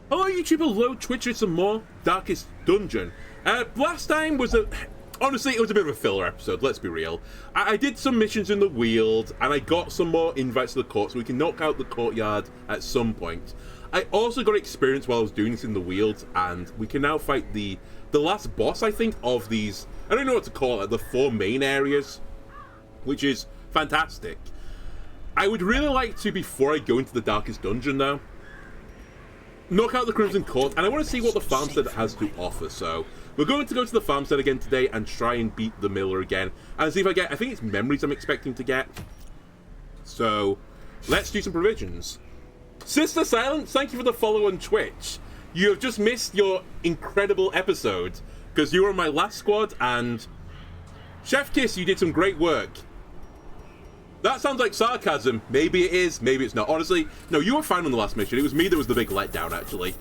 Hello YouTube, hello Twitch, it's some more Darkest Dungeon. Last time was honestly, it was a bit of a filler episode, let's be real. I did some missions in the Weald, and I got some more invites to the court, so we can knock out the courtyard at some point. I also got experience while I was doing this in the Weald, and we can now fight the last boss, I think, of these, I don't know what to call it, the 4 main areas, which is fantastic. I would really like to, before I go into the Darkest Dungeon now, knock out the Crimson Court, and I want to see what the farmstead has to offer. So we're going to go to the farmstead again today and try and beat the miller again and see if I get, I think it's memories I'm expecting to get. So let's do some provisions. Sister Silence, thank you for the follow on Twitch. You have just missed your incredible episode because you were on my last squad, and Chef Kiss, you did some great work. That sounds like sarcasm. Maybe it is, maybe it's not. Honestly, no, you were fine on the last mission. It was me that was the big letdown, actually.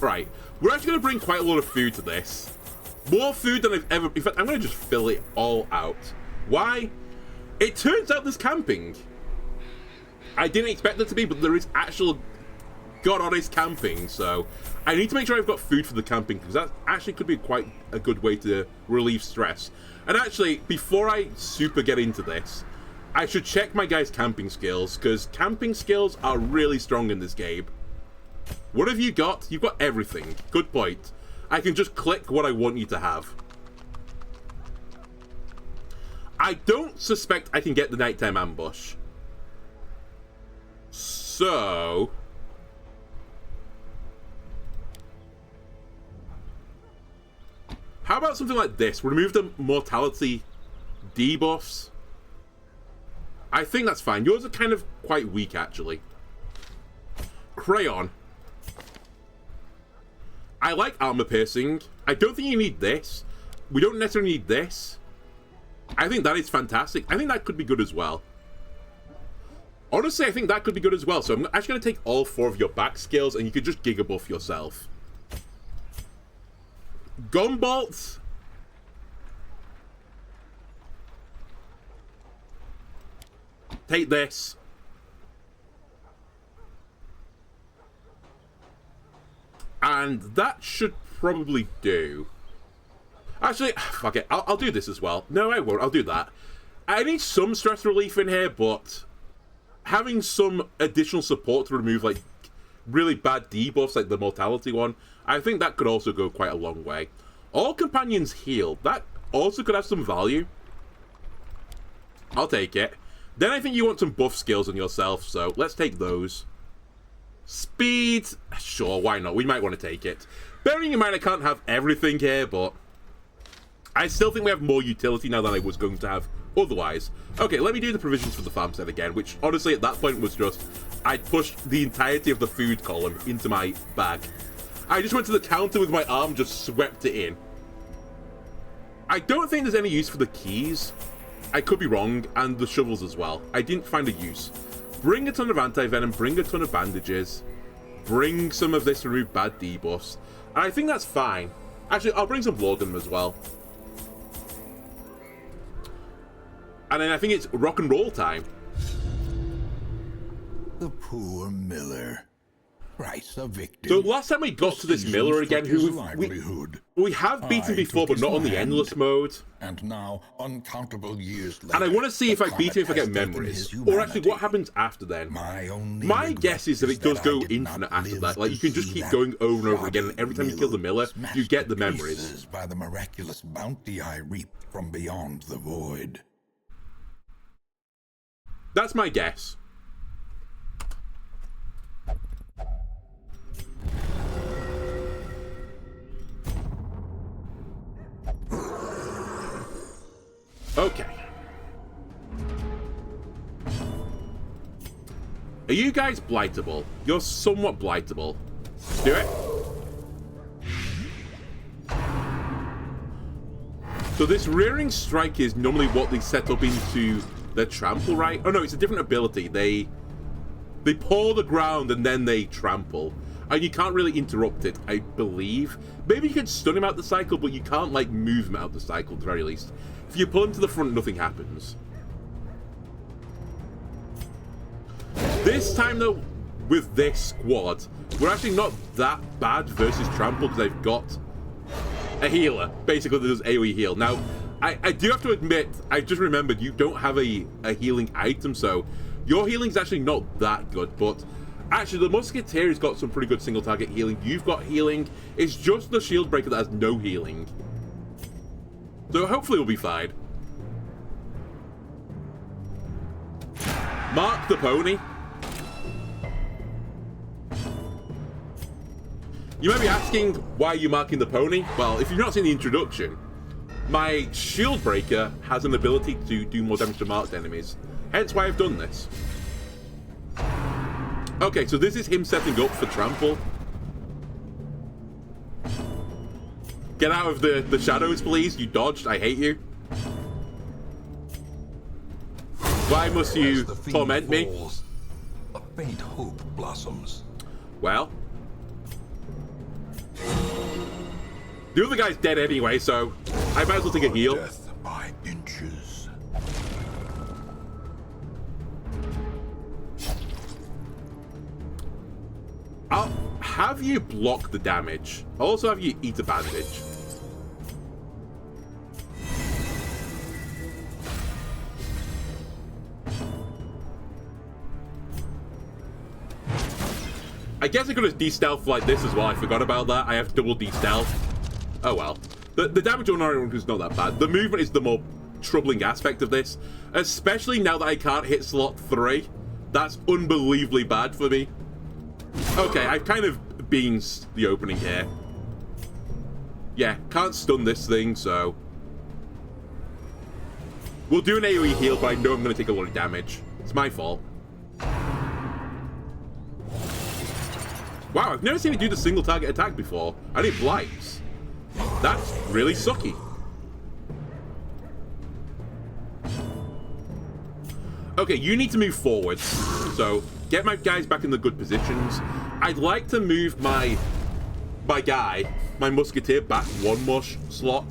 Right. We're actually going to bring quite a lot of food to this. More food than I've ever... In fact, I'm going to just fill it all out. Why? It turns out there's camping. I didn't expect there to be, but there is actual, God honest, camping. So I need to make sure I've got food for the camping, because that actually could be quite a good way to relieve stress. And actually, before I super get into this, I should check my guy's camping skills, because camping skills are really strong in this game. What have you got? You've got everything. Good point. I can just click what I want you to have. I don't suspect I can get the nighttime ambush. So... how about something like this? Remove the mortality debuffs. I think that's fine. Yours are kind of quite weak, actually. Crayon. I like armor piercing. I don't think you need this. We don't necessarily need this. I think that is fantastic. I think that could be good as well. Honestly, I think that could be good as well. So I'm actually going to take all 4 of your back skills, and you could just Giga buff yourself. Gunbolt. Take this. And that should probably do. Actually, fuck it. I'll do this as well. No, I won't. I'll do that. I need some stress relief in here, but having some additional support to remove, like, really bad debuffs, like the mortality one, I think that could also go quite a long way. All companions heal. That also could have some value. I'll take it. Then I think you want some buff skills on yourself, so let's take those. Speed. Sure, why not? We might want to take it. Bearing in mind I can't have everything here, but I still think we have more utility now than I was going to have otherwise. Okay, let me do the provisions for the farmstead again, which honestly at that point was just, I pushed the entirety of the food column into my bag. I just went to the counter with my arm, just swept it in. I don't think there's any use for the keys. I could be wrong, and the shovels as well. I didn't find a use. Bring a ton of anti-venom, bring a ton of bandages, bring some of this to remove bad debuffs. And I think that's fine. Actually, I'll bring some Lorgan as well. And then I think it's rock and roll time. The poor miller. Price a victim. So last time we got to this miller again, who we have beaten before, but not on the endless mode. And now, uncountable years later, and I want to see if I beat him if I get memories. Or actually, what happens after then? My guess is that it does go infinite after that. Like, you can just keep going over and over again, and every time you kill the miller, you get the memories. By the miraculous bounty I reap from beyond the void. That's my guess. Okay. Are you guys blightable? You're somewhat blightable. Let's do it. So this rearing strike is normally what they set up into their trample, right? Oh no, it's a different ability. They paw the ground and then they trample. And you can't really interrupt it, I believe. Maybe you can stun him out the cycle, but you can't, like, move him out the cycle at the very least. If you pull him to the front, nothing happens. This time, though, with this squad, we're actually not that bad versus Trample because they've got a healer, basically, that does AoE heal. Now, I do have to admit, I just remembered you don't have a healing item, so your healing's actually not that good, but actually the Musketeer has got some pretty good single target healing. You've got healing. It's just the Shield Breaker that has no healing. So hopefully we'll be fine. Mark the pony. You might be asking, why are you marking the pony? Well, if you've not seen the introduction, my Shield Breaker has an ability to do more damage to marked enemies. Hence why I've done this. Okay, so this is him setting up for Trample. Get out of the shadows, please. You dodged. I hate you. Why must you torment me? A faint hope blossoms. Well, the other guy's dead anyway, so I might as well take a heal. Death by inches. I'll have you block the damage. I'll also have you eat a bandage. I guess I could have de-stealth like this as well. I forgot about that. I have double de-stealth. Oh well. The damage on Orion is not that bad. The movement is the more troubling aspect of this. Especially now that I can't hit slot 3. That's unbelievably bad for me. Okay, I've kind of beans the opening here. Yeah, can't stun this thing, so... We'll do an AoE heal, but I know I'm going to take a lot of damage. It's my fault. Wow, I've never seen it do the single target attack before. And it blights. That's really sucky. Okay, you need to move forwards. So, get my guys back in the good positions. I'd like to move my Musketeer, back one more slot.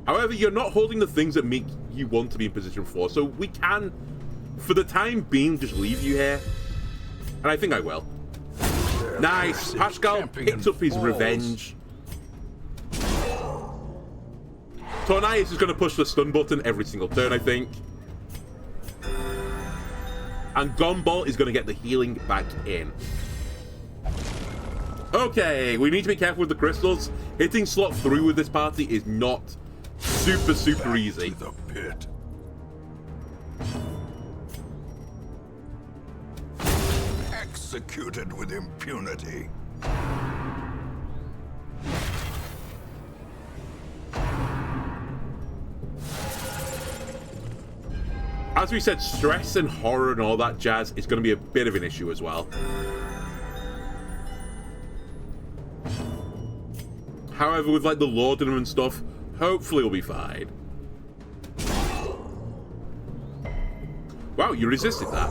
However, you're not holding the things that make you want to be in position for. So we can, for the time being, just leave you here. And I think I will. Nice. Pascal picks up his revenge. Tornai is just going to push the stun button every single turn, I think. And Gumball is going to get the healing back in. Okay, we need to be careful with the crystals. Hitting slot 3 with this party is not super easy. To the pit. Executed with impunity. As we said, stress and horror and all that jazz is going to be a bit of an issue as well. However, with like the laudanum and stuff, hopefully we'll be fine. Wow, you resisted that.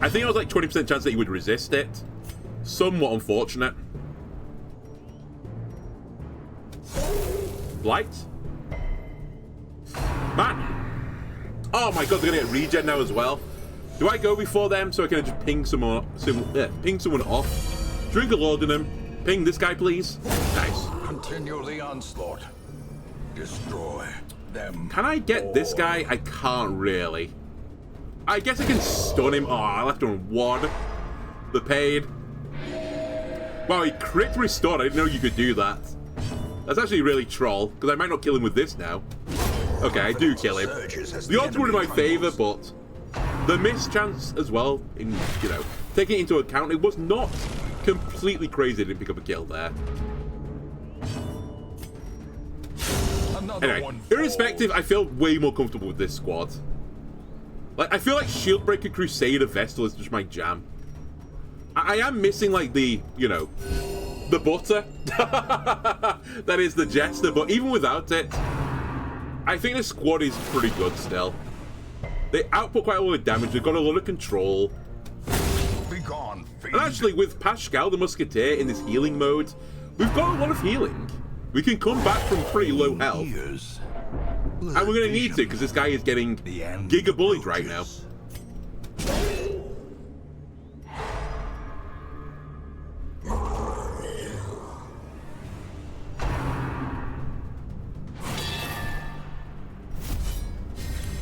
I think it was like 20% chance that you would resist it. Somewhat unfortunate. Blight? Man! Oh my god, they're gonna get regen now as well. Do I go before them so I can just ping someone off? Drink a laudanum. Ping this guy, please. Nice. Continue the onslaught. Destroy them. Can I get this guy? I can't really. I guess I can stun him. Oh, I left him on 1. The pain. Wow, he crit restored. I didn't know you could do that. That's actually really troll, because I might not kill him with this now. Okay, I do kill him. The odds were in my favor, but the mischance as well, in, you know, taking it into account, it was not completely crazy. I didn't pick up a kill there. Anyway, irrespective, I feel way more comfortable with this squad. Like, I feel like Shieldbreaker, Crusader, Vestal is just my jam. I am missing, like, the, you know, the butter. That is the Jester, but even without it, I think this squad is pretty good still. They output quite a lot of damage, they've got a lot of control. Begone, fiend. And actually, with Pascal the Musketeer in this healing mode, we've got a lot of healing. We can come back from pretty low health. And we're going to need to, because this guy is getting giga bullied right now.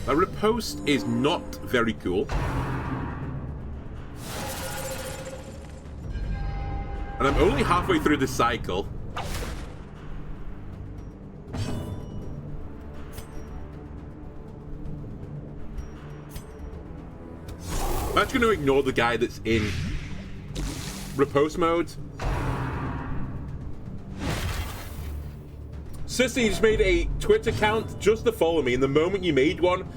A riposte is not very cool. And I'm only halfway through this cycle. I'm actually going to ignore the guy that's in riposte mode. Sister, you just made a Twitter account just to follow me, and the moment you made one,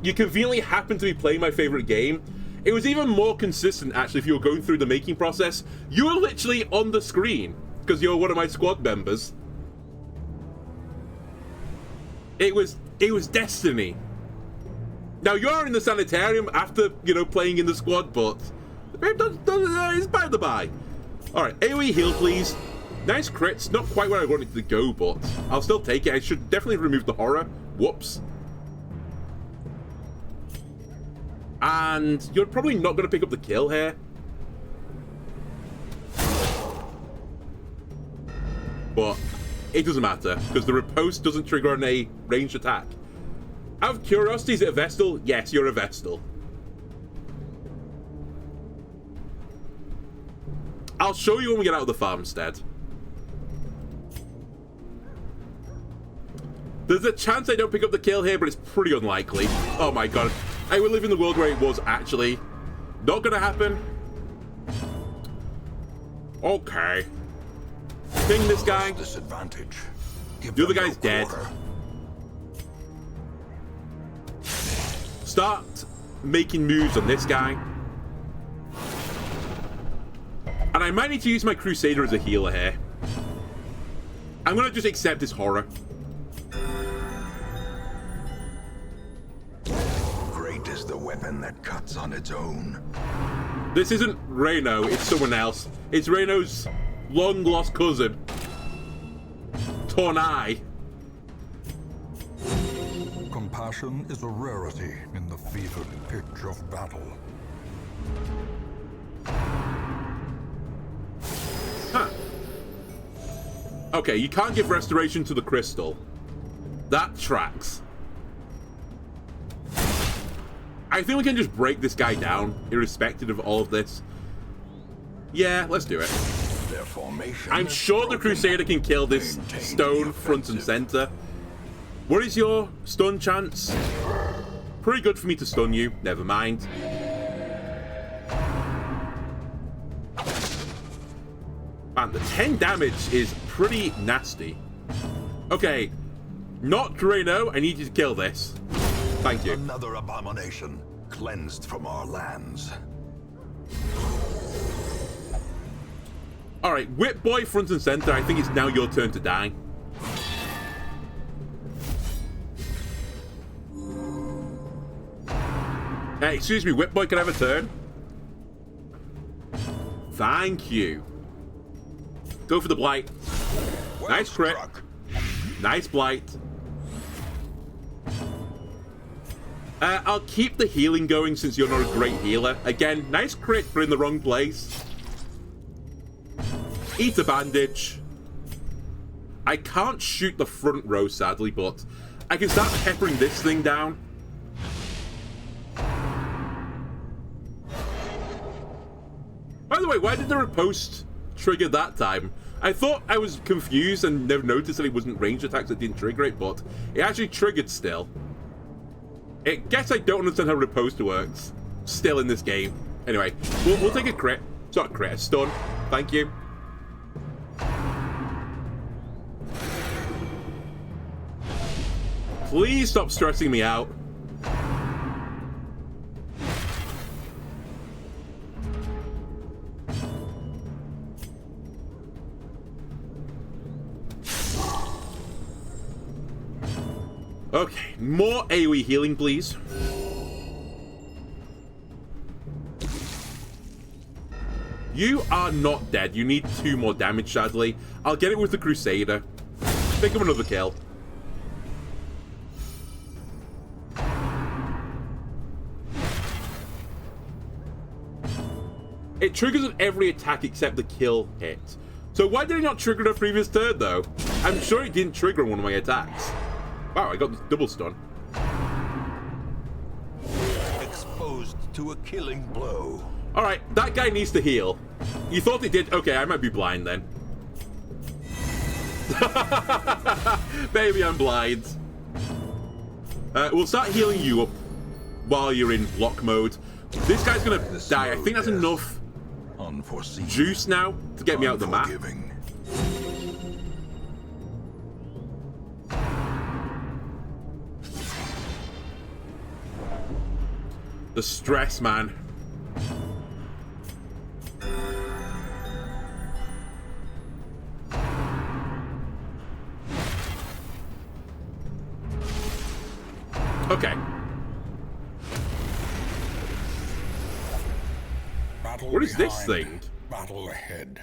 you conveniently happened to be playing my favorite game. It was even more consistent, actually, if you were going through the making process. You were literally on the screen, because you're one of my squad members. It was destiny. Now, you're in the sanitarium after, you know, playing in the squad, but it's by the by. Alright, AoE heal, please. Nice crits. Not quite where I wanted it to go, but I'll still take it. I should definitely remove the horror. Whoops. And you're probably not going to pick up the kill here. But it doesn't matter, because the riposte doesn't trigger on a ranged attack. Out of curiosity, is it a Vestal? Yes, you're a Vestal. I'll show you when we get out of the farmstead. There's a chance I don't pick up the kill here, but it's pretty unlikely. Oh my god. I would live in the world where it was actually not gonna happen. Okay. Ping this guy. Disadvantage. The other guy's dead. Start making moves on this guy. And I might need to use my Crusader as a healer here. I'm gonna just accept this horror. Great is the weapon that cuts on its own. This isn't Reno, it's someone else. It's Reno's long-lost cousin, Tornai. Compassion is a rarity in the fevered pitch of battle. Huh. Okay, you can't give restoration to the crystal. That tracks. I think we can just break this guy down, irrespective of all of this. Yeah, let's do it. Their formation I'm sure the Crusader can kill this stone front and center. What is your stun chance? Pretty good for me to stun you. Never mind. Man, the 10 damage is pretty nasty. Okay, not Drano. I need you to kill this. Thank you. Another abomination cleansed from our lands. Alright, Whip Boy front and center. I think it's now your turn to die. Hey, excuse me, Whip Boy, can I have a turn? Thank you. Go for the Blight. Well Nice crit. struck. Nice Blight. I'll keep the healing going since you're not a great healer. Again, nice crit, but in the wrong place. Eat a bandage. I can't shoot the front row, sadly, but I can start peppering this thing down. By the way, why did the riposte trigger that time? I thought I was confused and never noticed that it wasn't ranged attacks that didn't trigger it, but it actually triggered still. I guess I don't understand how riposte works still in this game. Anyway, we'll take a crit. It's not a crit, a stun. Thank you. Please stop stressing me out. Okay, more AoE healing, please. You are not dead. You need 2 more damage, sadly. I'll get it with the Crusader. Pick up another kill. It triggers on every attack except the kill hit. So why did it not trigger on a previous turn, though? I'm sure it didn't trigger on one of my attacks. Wow, I got this double stun. to a killing blow. Alright, that guy needs to heal. You thought he did? Okay, I might be blind then. Maybe I'm blind. We'll start healing you up while you're in block mode. This guy's gonna die. I think that's enough Unforeseen. juice now to get me out of the map. Unforgiving. The stress, man. Okay. Battle What is this behind, thing? Battle ahead.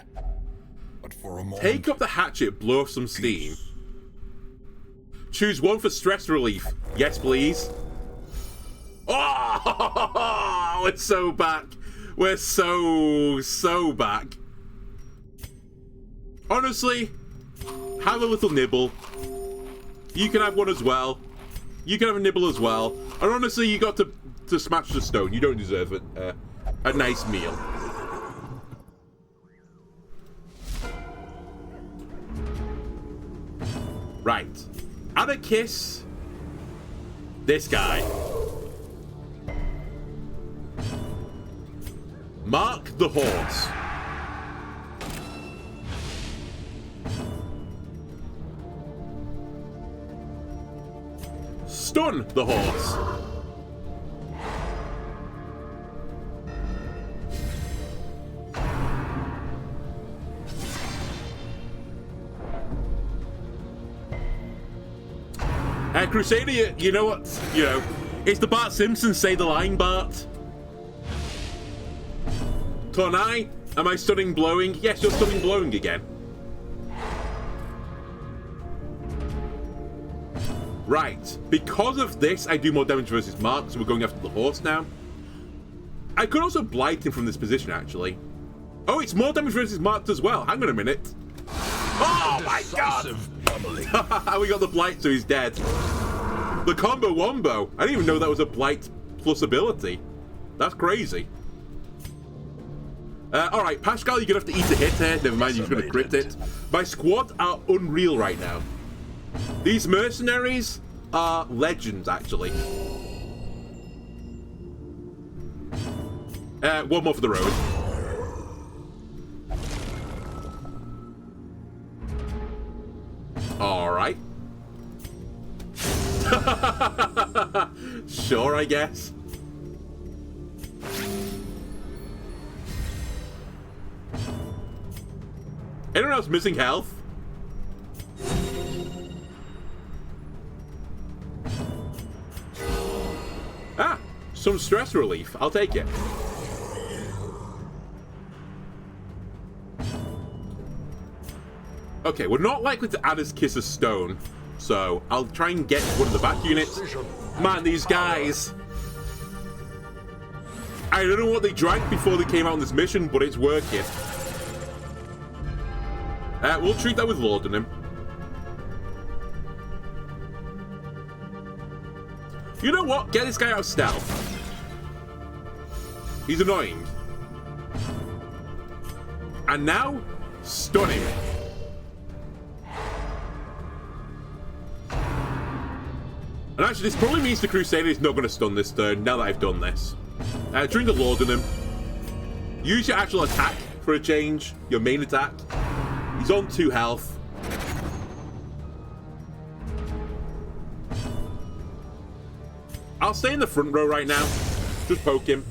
But for a moment, Take up the hatchet, blow off some steam. Choose one for stress relief. Yes, please. Oh, we're so back. We're so back. Honestly, have a little nibble. You can have one as well. You can have a nibble as well. And honestly, you got to smash the stone. You don't deserve it. A nice meal. Right. Add a kiss. This guy. Mark the horse. Stun the horse. Crusader, you know what? You know, it's the Bart Simpson say the line, Bart. Tonai, am I stunning blowing? Yes, you're stunning blowing again. Right. Because of this, I do more damage versus Mark, so we're going after the horse now. I could also blight him from this position, actually. Oh, it's more damage versus Mark as well. Hang on a minute. Oh my god! We got the blight, so he's dead. The combo wombo. I didn't even know that was a blight plus ability. That's crazy. Alright, Pascal, you're gonna have to eat a hit here. Never mind, you're gonna crit it. My squad are unreal right now. These mercenaries are legends, actually. One more for the road. Alright. Sure, I guess. Anyone else missing health? Ah, some stress relief. I'll take it. Okay, we're not likely to add his Kiss of Stone, so I'll try and get one of the back units. Man, these guys. I don't know what they drank before they came out on this mission, but it's working. We'll treat that with laudanum. You know what? Get this guy out of stealth. He's annoying. And now, stun him. And actually, this probably means the Crusader is not going to stun this turn, now that I've done this. Drink a laudanum. Use your actual attack for a change, your main attack. He's on 2 health. I'll stay in the front row right now. Just poke him.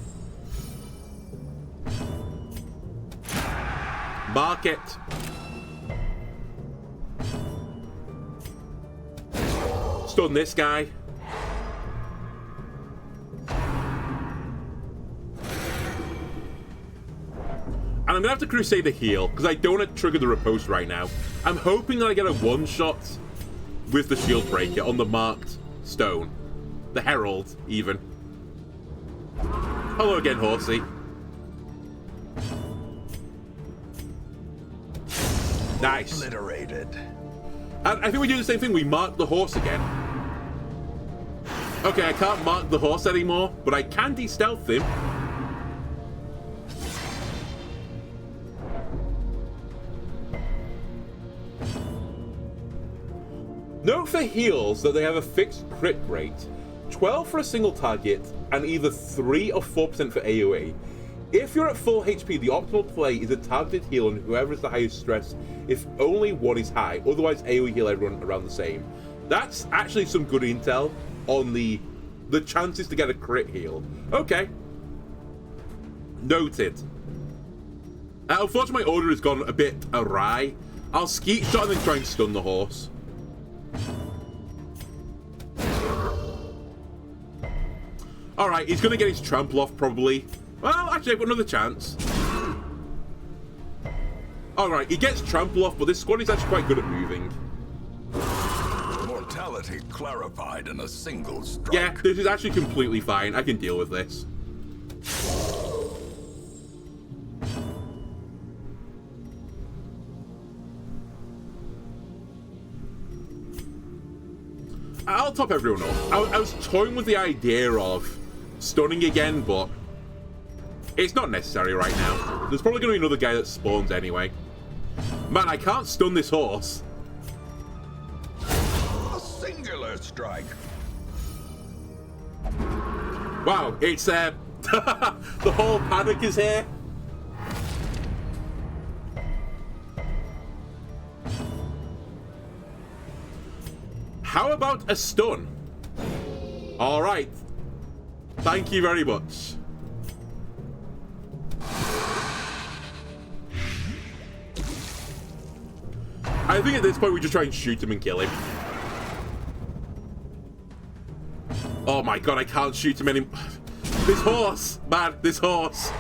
Mark it. Stun this guy. And I'm going to have to Crusader heal, because I don't want to trigger the riposte right now. I'm hoping that I get a one-shot with the shield breaker on the marked stone. The Herald, even. Hello again, Horsey. Nice. Obliterated. And I think we do the same thing. We mark the horse again. Okay, I can't mark the horse anymore, but I can de-stealth him. Look for heals that they have a fixed crit rate, 12 for a single target, and either 3 or 4% for AoE. If you're at full HP, the optimal play is a targeted heal on whoever is the highest stress if only one is high, otherwise AoE heal everyone around the same. That's actually some good intel on the chances to get a crit heal. Okay. Noted. Unfortunately, my order has gone a bit awry. I'll skeet shot and then try and stun the horse. Alright, he's going to get his trample off probably. Well, actually, I've got another chance. Alright, he gets trample off, but this squad is actually quite good at moving. Mortality clarified in a single strike. Yeah, this is actually completely fine. I can deal with this. I'll top everyone up. I was toying with the idea of stunning again, but it's not necessary right now. There's probably going to be another guy that spawns anyway. Man, I can't stun this horse. A singular strike. Wow, it's the whole panic is here. How about a stun? All right. Thank you very much. I think at this point we just try and shoot him and kill him. Oh my god, I can't shoot him anymore. This horse, man, this horse.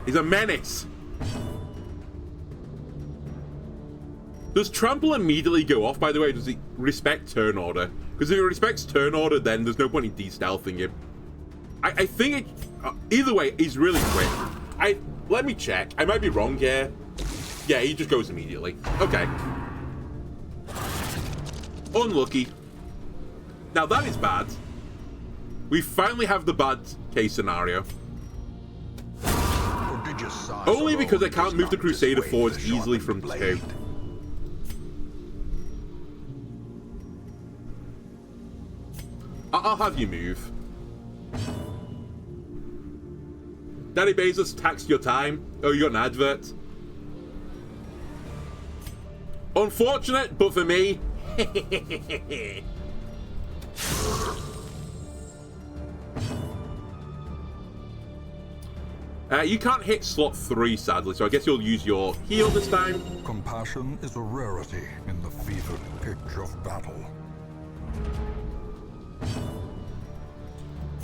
He's a menace. Does trample immediately go off, by the way? Does he respect turn order? Because if it respects turn order, then there's no point in de-stealthing him. I think it... either way, he's really quick. Let me check. I might be wrong here. Yeah, he just goes immediately. Okay. Unlucky. Now that is bad. We finally have the bad case scenario. Only because I can't move the Crusader forwards easily from 2. I'll have you move. Daddy Bezos taxed your time. Oh, you got an advert. Unfortunate, but for me... you can't hit slot 3, sadly, so I guess you'll use your heal this time. Compassion is a rarity in the fevered pitch of battle.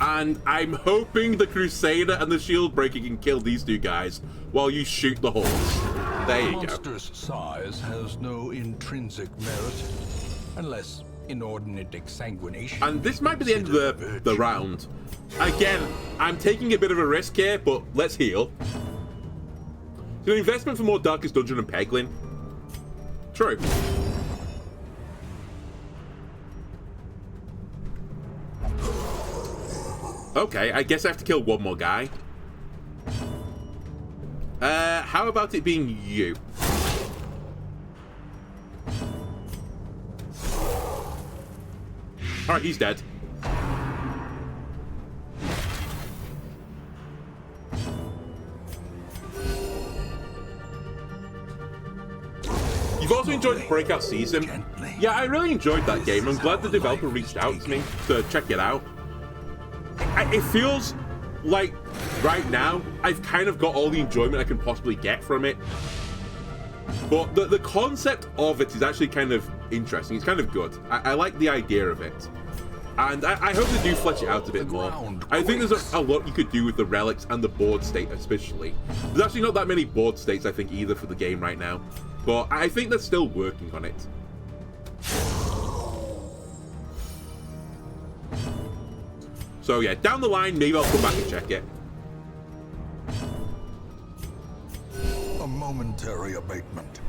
And I'm hoping the Crusader and the Shield Breaker can kill these two guys while you shoot the horse. There you go. The monster's size has no intrinsic merit, unless inordinate exsanguination. And this might be the end of the round. Again, I'm taking a bit of a risk here, but let's heal. So an investment for more Darkest Dungeon and Peglin. True. Okay, I guess I have to kill one more guy. How about it being you? Alright, he's dead. You've also enjoyed Breakout Season. Yeah, I really enjoyed that game. I'm glad the developer reached out to me to check it out. It feels like right now I've kind of got all the enjoyment I can possibly get from it. But the concept of it is actually kind of interesting. It's kind of good. I like the idea of it. And I hope they do flesh it out a bit more. I think there's a lot you could do with the relics and the board state especially. There's actually not that many board states I think either for the game right now. But I think they're still working on it. So yeah, down the line, maybe I'll come back and check it. A momentary abatement.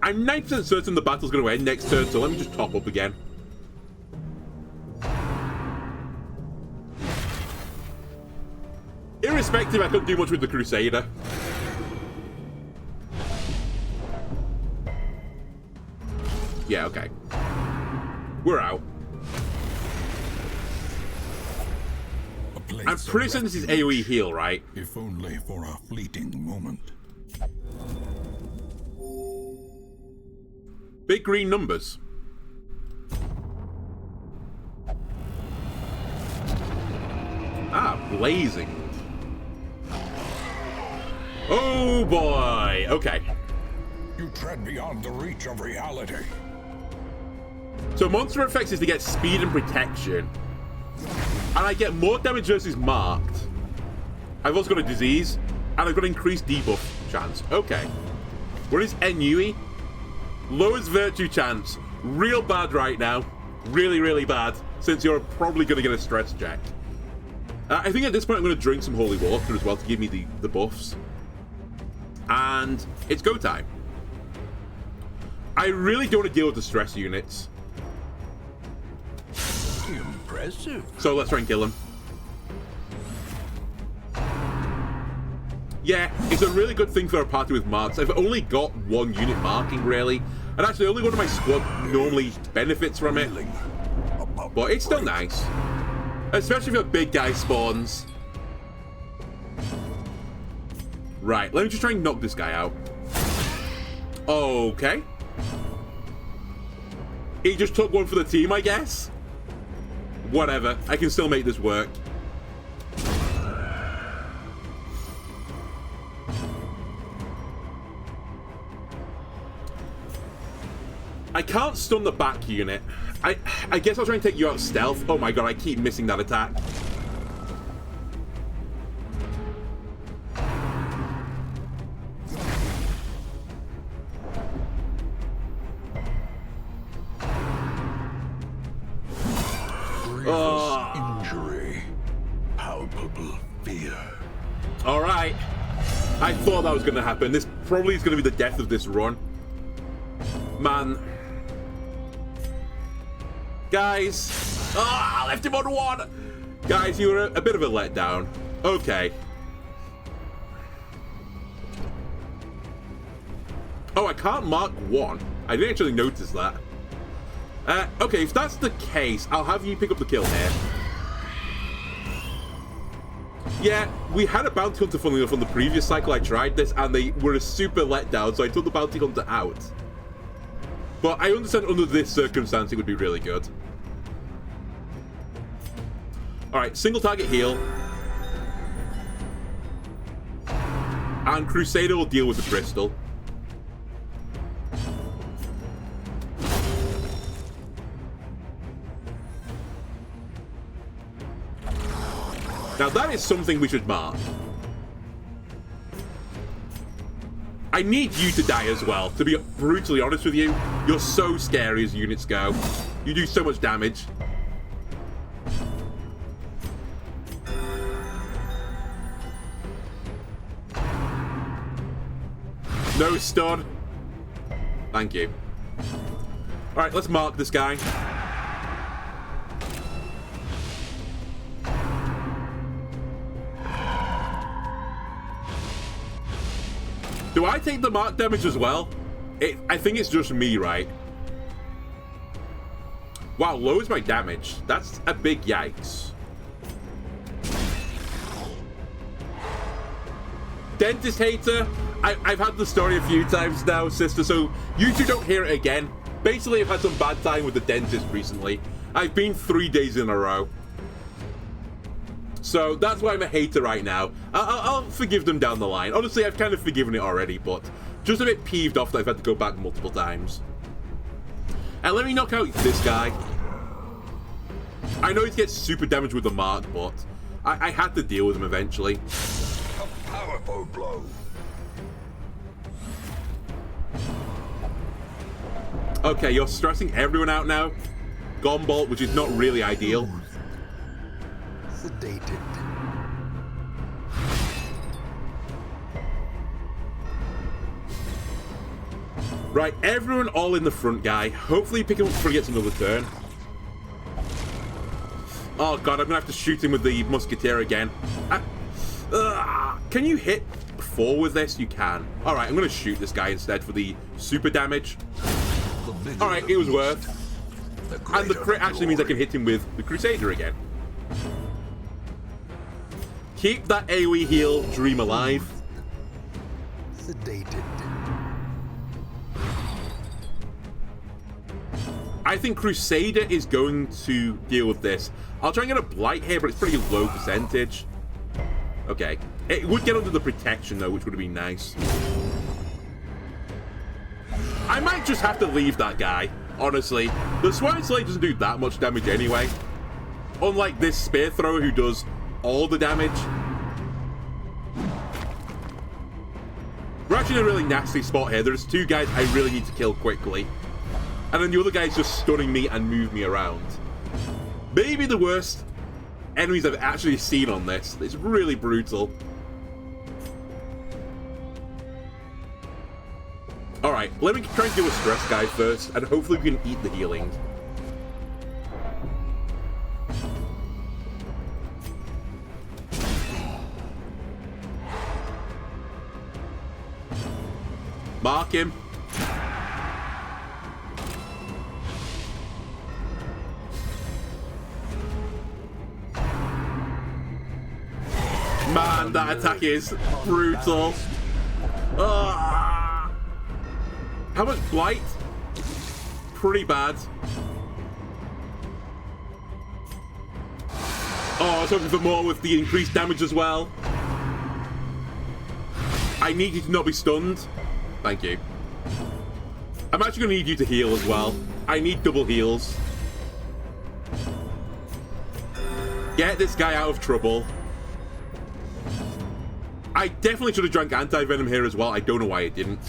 I'm 90% certain the battle's going to end next turn, so let me just top up again. Irrespective, I couldn't do much with the Crusader. Yeah, okay. We're out. I'm pretty certain this is AoE heal, right? If only for a fleeting moment. Big green numbers. Ah, blazing. Oh boy. Okay. You tread beyond the reach of reality. So monster effects is to get speed and protection. And I get more damage versus marked. I've also got a disease. And I've got increased debuff chance. Okay. What is Ennui? Lowest virtue chance. Real bad right now. Really, really bad. Since you're probably going to get a stress check. I think at this point I'm going to drink some holy water as well to give me the buffs. And it's go time. I really don't want to deal with the stress units. Impressive. So let's try and kill him. Yeah, it's a really good thing for a party with marks. I've only got one unit marking, really. And actually, only one of my squad normally benefits from it. But it's still nice. Especially if a big guy spawns. Right, let me just try and knock this guy out. Okay. He just took one for the team, I guess. Whatever, I can still make this work. I can't stun the back unit. I guess I'll try and take you out stealth. Oh my god, I keep missing that attack. Injury. Palpable fear. Alright. I thought that was going to happen. This probably is going to be the death of this run. Man. Guys. I left him on one. Guys, you were a bit of a letdown. Okay. Oh, I can't mark one. I didn't actually notice that. Okay, if that's the case, I'll have you pick up the kill here. Yeah, we had a bounty hunter, funnily enough, on the previous cycle I tried this, and they were a super letdown, so I took the bounty hunter out. But I understand under this circumstance it would be really good. Alright, single target heal. And Crusader will deal with the crystal. Now that is something we should mark. I need you to die as well, to be brutally honest with you. You're so scary as units go. You do so much damage. No stun. Thank you. Alright, let's mark this guy. Do I take the mark damage as well? I think it's just me, right? Wow, lowers my damage. That's a big yikes. Dentist hater. I've had the story a few times now, sister, so you two don't hear it again. Basically, I've had some bad time with the dentist recently. I've been 3 days in a row. So that's why I'm a hater right now. I'll forgive them down the line. Honestly, I've kind of forgiven it already, but just a bit peeved off that I've had to go back multiple times. And let me knock out this guy. I know he gets super damage with the mark, but I had to deal with him eventually. A powerful blow. Okay, you're stressing everyone out now. Gombolt, which is not really ideal. Sedated. Right, everyone all in the front, guy. Hopefully pick him up before he gets another turn. Oh god, I'm gonna have to shoot him with the musketeer again. Can you hit 4 with this? You can. Alright, I'm gonna shoot this guy instead for the super damage. The bigger Alright, the it was beast, worth. the And the greater crit actually means I can glory. hit him with the Crusader again. Keep that AoE heal dream alive. Sedated. I think Crusader is going to deal with this. I'll try and get a Blight here, but it's pretty low percentage. Okay. It would get under the protection, though, which would have been nice. I might just have to leave that guy, honestly. The Swine Slayer doesn't do that much damage anyway. Unlike this Spear Thrower who does all the damage. We're actually in a really nasty spot here. There's two guys I really need to kill quickly. And then the other guy's just stunning me and move me around. Maybe the worst enemies I've actually seen on this. It's really brutal. Alright, let me try and do a stress guy first, and hopefully we can eat the healing. Mark him. Man, that attack is brutal. Ah. How much Blight? Pretty bad. Oh, I was hoping for more with the increased damage as well. I need you to not be stunned. Thank you. I'm actually going to need you to heal as well. I need double heals. Get this guy out of trouble. I definitely should have drank Anti-Venom here as well. I don't know why I didn't.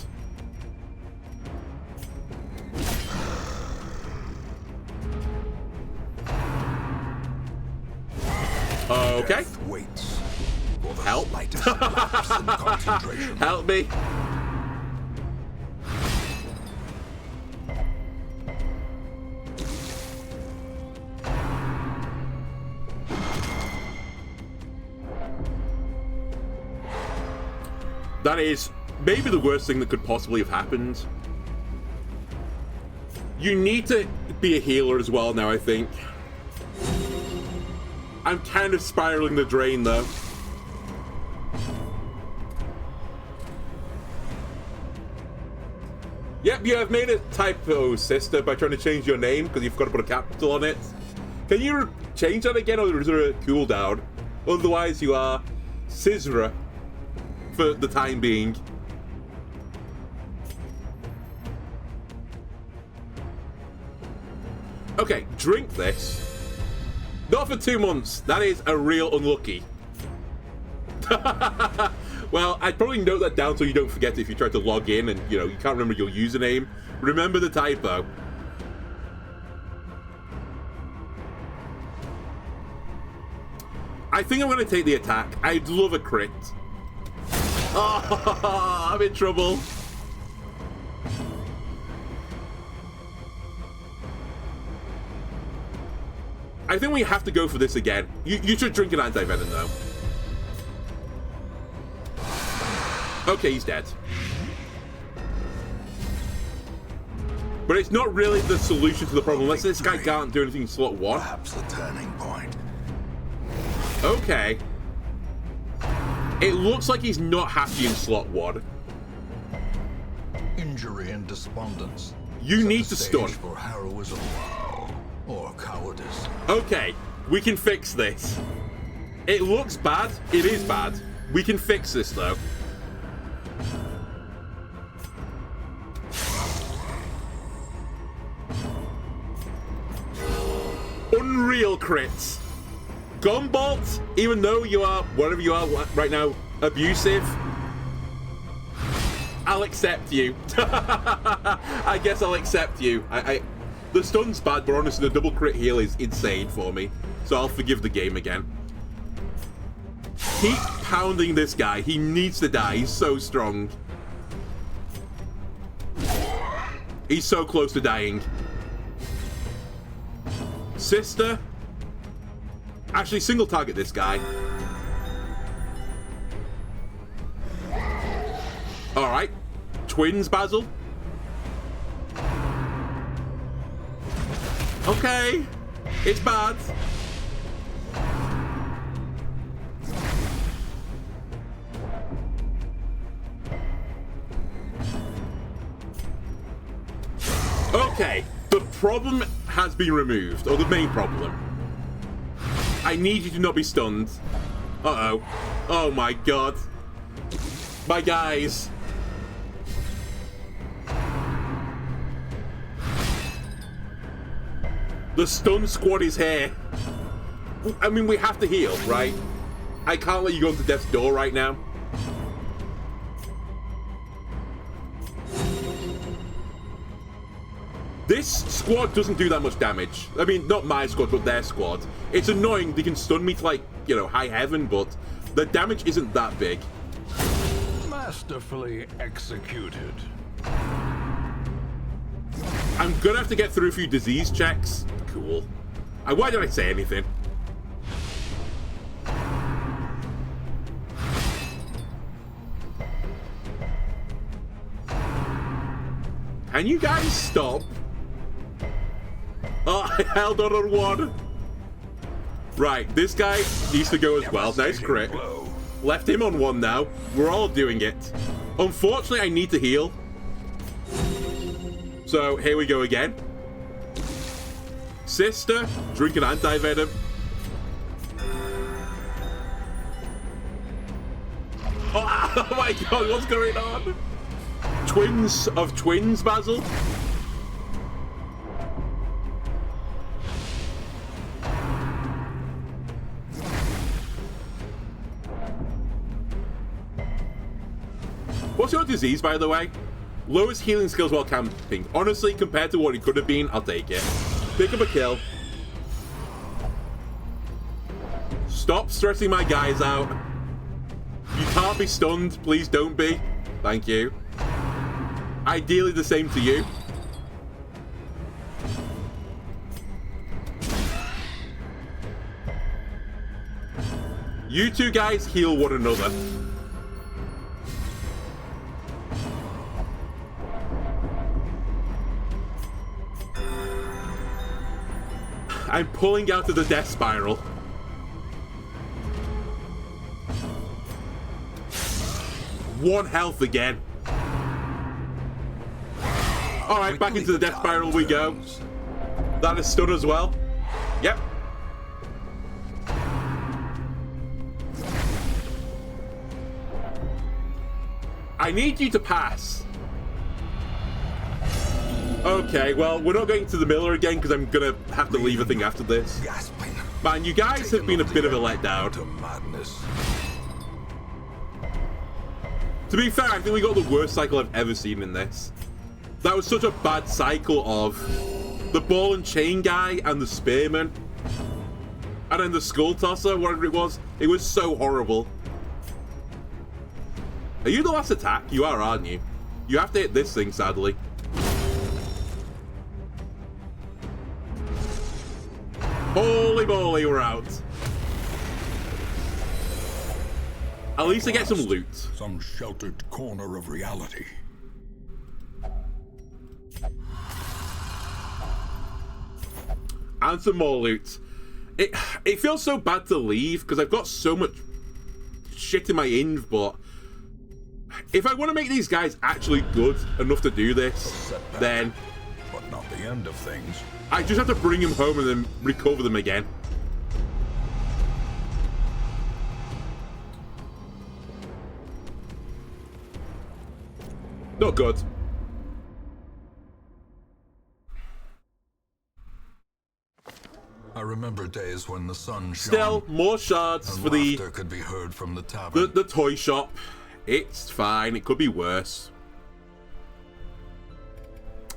Okay. Death waits for the Help. slightest lapse in concentration. Help me. That is maybe the worst thing that could possibly have happened. You need to be a healer as well now, I think. I'm kind of spiraling the drain, though. Yep, you have made a typo, sister, by trying to change your name because you've got to put a capital on it. Can you change that again, or is there a cooldown? Otherwise, you are Sizra for the time being. Okay, drink this. Not for 2 months. That is a real unlucky. Well, I'd probably note that down so you don't forget it if you try to log in and, you know, you can't remember your username. Remember the typo. I think I'm going to take the attack. I'd love a crit. Oh, I'm in trouble. I think we have to go for this again. You should drink an anti-venom, though. Okay, he's dead. But it's not really the solution to the problem, unless this guy can't do anything in slot 1. Perhaps a turning point. Okay. It looks like he's not happy in slot 1. Injury and despondence. You Set need the to stage stun. for heroism or cowardice. Okay, we can fix this. It looks bad. It is bad. We can fix this, though. Unreal crits. Gunbolt, even though you are, whatever you are right now, abusive, I'll accept you. I guess I'll accept you. The stun's bad, but honestly, the double crit heal is insane for me. So I'll forgive the game again. Keep pounding this guy. He needs to die. He's so strong. He's so close to dying. Sister. Actually, single target this guy. Alright. Twins, Basil. Okay. It's bad. Okay. The problem has been removed. Or the main problem. I need you to not be stunned. Uh-oh. Oh my god. My guys. The stun squad is here. I mean, we have to heal, right? I can't let you go into death's door right now. This squad doesn't do that much damage. I mean, not my squad, but their squad. It's annoying. They can stun me to, like, you know, high heaven, but the damage isn't that big. Masterfully executed. I'm gonna have to get through a few disease checks. Cool. Why did I say anything? Can you guys stop? Oh, I held on one. Right, this guy needs to go as well. Nice crit. Left him on one now. We're all doing it. Unfortunately, I need to heal. So, here we go again. Sister, drink an anti-venom. Oh my god, what's going on? Twins of twins, Basil? What's your disease, by the way? Lowest healing skills while camping. Honestly, compared to what it could have been, I'll take it. Pick up a kill. Stop stressing my guys out. You can't be stunned. Please don't be. Thank you. Ideally the same to you. You two guys heal one another. I'm pulling out of the death spiral. One health again. Alright, back into the death spiral we go. That is stun as well. Yep. I need you to pass. Okay, well, we're not going to the Miller again because I'm going to have to leave a thing after this. Man, you guys have been a bit of a letdown. To be fair, I think we got the worst cycle I've ever seen in this. That was such a bad cycle of the ball and chain guy and the spearman. And then the skull tosser, whatever it was. It was so horrible. Are you the last attack? You are, aren't you? You have to hit this thing, sadly. Holy moly, we're out. At least I get some loot. Some sheltered corner of reality. And some more loot. It feels so bad to leave because I've got so much shit in my inv, but if I want to make these guys actually good enough to do this, then But not the end of things. I just have to bring them home and then recover them again. Not good. I remember days when the sun shone. Still, more shards for the laughter could be heard from the tavern. the toy shop. It's fine. It could be worse.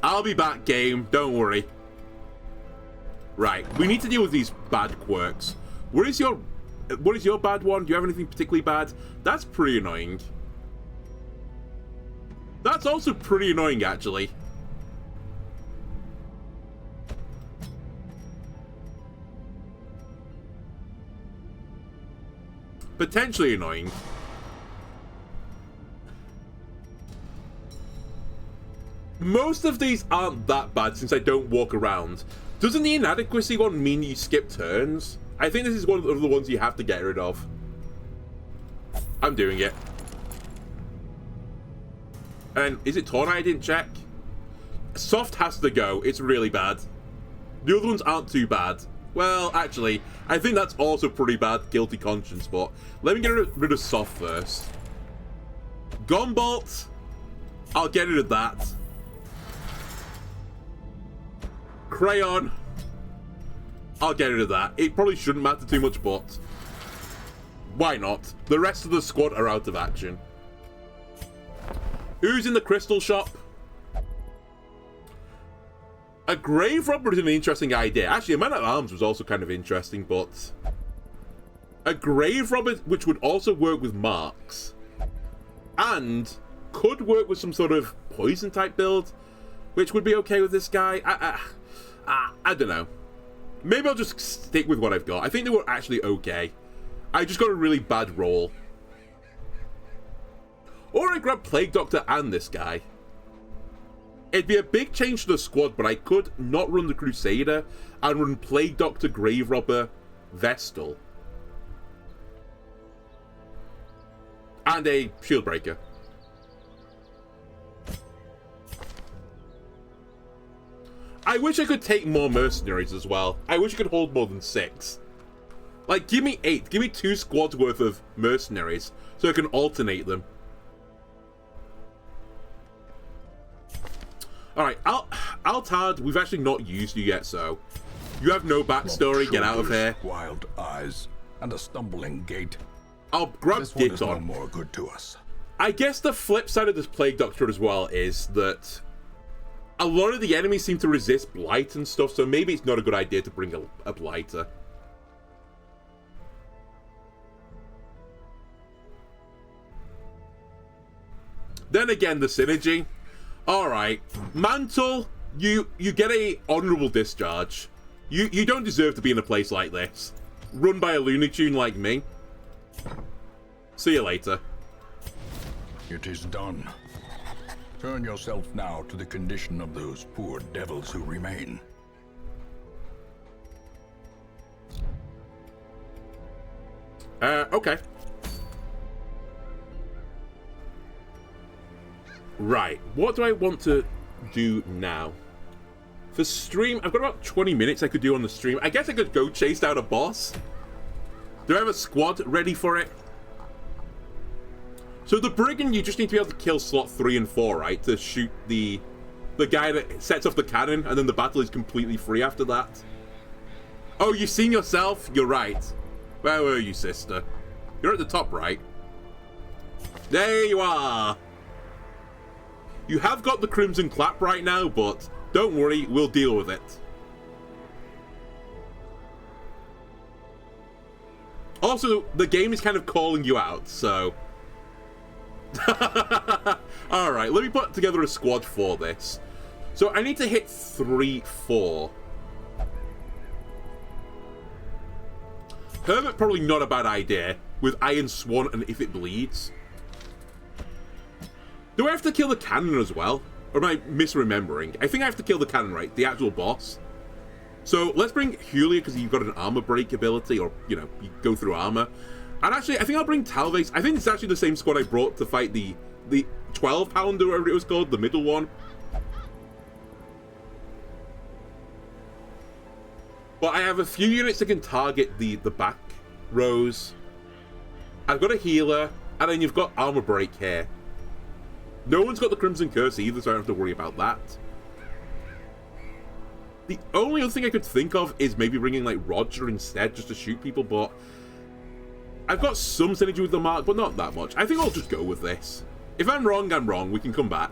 I'll be back, game. Don't worry. Right, we need to deal with these bad quirks. What is your bad one? Do you have anything particularly bad? That's pretty annoying. That's also pretty annoying, actually. Potentially annoying. Most of these aren't that bad since I don't walk around. Doesn't the inadequacy one mean you skip turns? I think this is one of the ones you have to get rid of. I'm doing it. And is it Torn I didn't check? Soft has to go. It's really bad. The other ones aren't too bad. Well, actually, I think that's also pretty bad. Guilty conscience, but let me get rid of Soft first. Gunbolt. I'll get rid of that. Crayon. I'll get rid of that. It probably shouldn't matter too much, but why not? The rest of the squad are out of action. Who's in the crystal shop? A grave robber is an interesting idea. Actually, a man-at-arms was also kind of interesting, but a grave robber which would also work with marks and could work with some sort of poison type build, which would be okay with this guy. I don't know. Maybe I'll just stick with what I've got. I think they were actually okay. I just got a really bad roll. Or I grab Plague Doctor and this guy. It'd be a big change to the squad, but I could not run the Crusader and run Plague Doctor, Grave Robber, Vestal. And a Shield Breaker. I wish I could take more mercenaries as well. I wish I could hold more than 6. Like, give me 8. Give me 2 squads worth of mercenaries so I can alternate them. Alright, Altad, we've actually not used you yet, so you have no backstory. Get out of here. Wild eyes and a stumbling gait. I'll grab This one is no Giton. more good to us. I guess the flip side of this Plague Doctor as well is that a lot of the enemies seem to resist Blight and stuff, so maybe it's not a good idea to bring a Blighter. Then again, the synergy. Alright, Mantle, you get a honourable discharge. You don't deserve to be in a place like this. Run by a Looney Tune like me. See you later. It is done. Turn yourself now to the condition of those poor devils who remain. Okay. Right, what do I want to do now? For stream, I've got about 20 minutes I could do on the stream. I guess I could go chase down a boss. Do I have a squad ready for it? So the Brigand, you just need to be able to kill slot 3 and 4, right? To shoot the guy that sets off the cannon, and then the battle is completely free after that. Oh, you've seen yourself? You're right. Where were you, sister? You're at the top, right? There you are! You have got the Crimson Clap right now, but don't worry, we'll deal with it. Also, the game is kind of calling you out, so... Alright, let me put together a squad for this. So I need to hit 3, 4. Hermit, probably not a bad idea, with Iron Swan and If It Bleeds. Do I have to kill the cannon as well? Or am I misremembering? I think I have to kill the cannon, right? The actual boss. So let's bring Julia, because you've got an armor break ability, or, you know, you go through armor. And actually, I think I'll bring Talvez. I think it's actually the same squad I brought to fight the 12-pounder, or whatever it was called, the middle one. But I have a few units that can target the back rows. I've got a healer, and then you've got armor break here. No one's got the Crimson Curse either, so I don't have to worry about that. The only other thing I could think of is maybe bringing, like, Roger instead, just to shoot people, but I've got some synergy with the Mark, but not that much. I think I'll just go with this. If I'm wrong, I'm wrong. We can come back.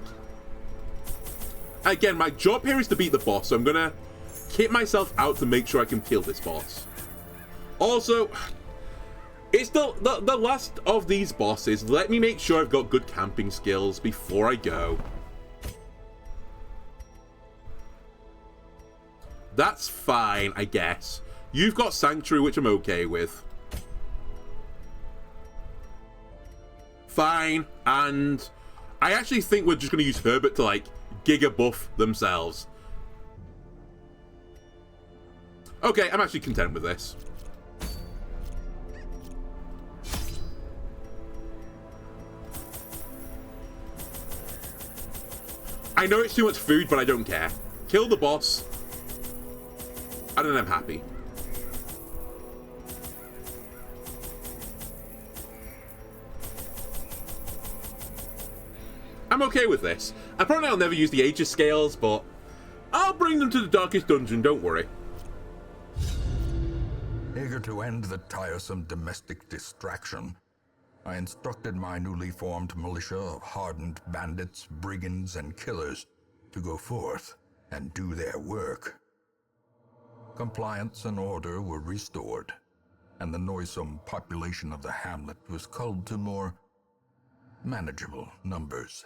Again, my job here is to beat the boss, so I'm gonna kit myself out to make sure I can kill this boss. Also, it's the last of these bosses. Let me make sure I've got good camping skills before I go. That's fine, I guess. You've got Sanctuary, which I'm okay with. Fine, and I actually think we're just going to use Herbert to, like, Giga buff themselves. Okay, I'm actually content with this. I know it's too much food, but I don't care. Kill the boss, and then I'm happy. I'm okay with this. I'll never use the Aegis scales, but I'll bring them to the darkest dungeon, don't worry. Eager to end the tiresome domestic distraction, I instructed my newly formed militia of hardened bandits, brigands, and killers to go forth and do their work. Compliance and order were restored, and the noisome population of the hamlet was culled to more manageable numbers.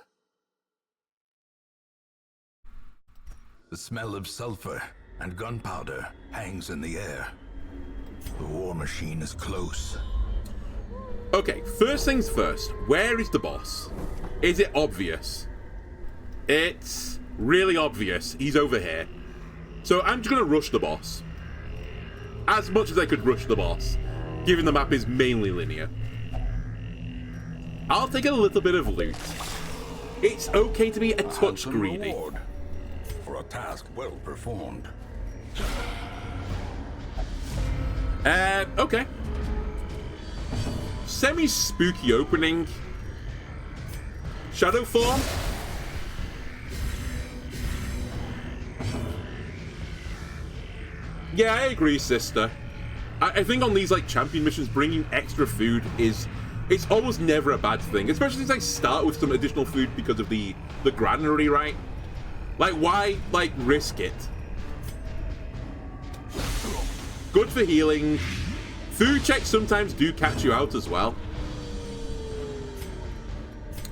The smell of sulfur and gunpowder hangs in the air. The war machine is close. Okay, first things first. Where is the boss? Is it obvious? It's really obvious. He's over here. So I'm just going to rush the boss. As much as I could rush the boss, given the map is mainly linear. I'll take a little bit of loot. It's okay to be a touch greedy. For a task well performed. Okay. Semi-spooky opening. Shadow form. Yeah, I agree, sister. I think on these like champion missions, bringing extra food it's almost never a bad thing, especially since I start with some additional food because of the granary, right? Like, why like risk it? Good for healing. Food checks sometimes do catch you out as well.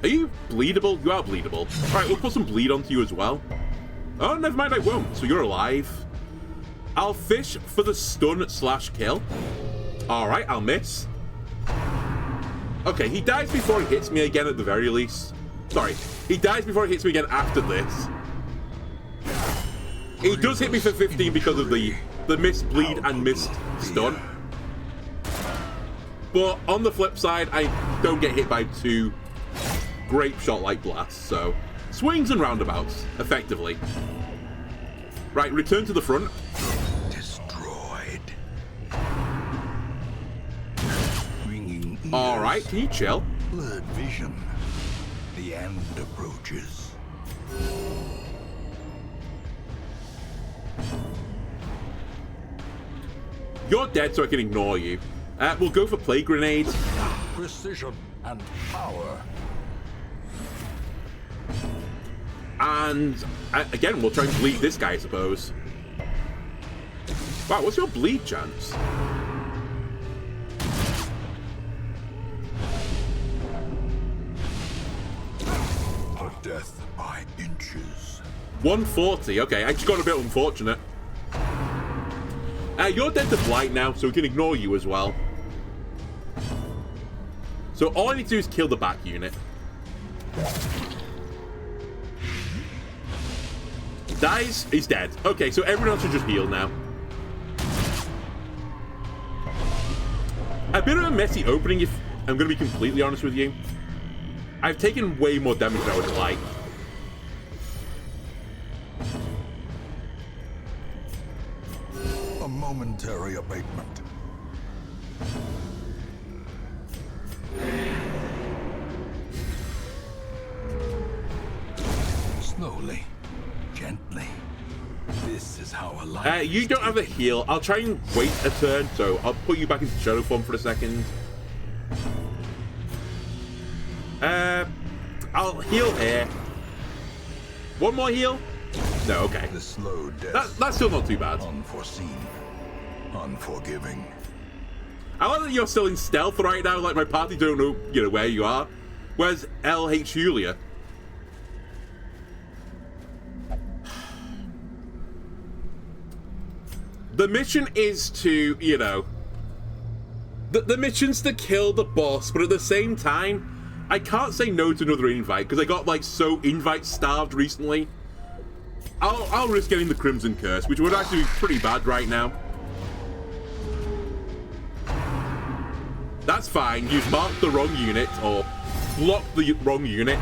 Are you bleedable? You are bleedable. Alright, we'll put some bleed onto you as well. Oh, never mind, I won't. So you're alive. I'll fish for the stun/kill. Alright, I'll miss. Okay, he dies before he hits me again at the very least. Sorry, he dies before he hits me again after this. He does hit me for 15 because of the missed bleed and missed stun. But on the flip side, I don't get hit by 2 grape shot-like blasts, so swings and roundabouts, effectively. Right, return to the front. Destroyed. Alright, can you chill? Blurred vision. The end approaches. You're dead, so I can ignore you. We'll go for plague grenades. Precision and power. And again, we'll try and bleed this guy, I suppose. Wow, what's your bleed chance? A death by inches. 140. Okay, I just got a bit unfortunate. You're dead to blight now, so we can ignore you as well. So all I need to do is kill the back unit. Dies, he's dead. Okay, so everyone else should just heal now. A bit of a messy opening, if I'm going to be completely honest with you. I've taken way more damage than I would like. A momentary abatement. Slowly, gently. This is how a life. You don't have a heal. I'll try and wait a turn, so I'll put you back into shadow form for a second. I'll heal here. One more heal? No, okay. The slow death. That's still not too bad. Unforeseen. Unforgiving. I like that you're still in stealth right now, like my party don't know, where you are. Where's LH Julia? The mission is to, the mission's to kill the boss, but at the same time, I can't say no to another invite, because I got, so invite-starved recently. I'll risk getting the Crimson Curse, which would actually be pretty bad right now. That's fine. You've marked the wrong unit, or blocked the wrong unit.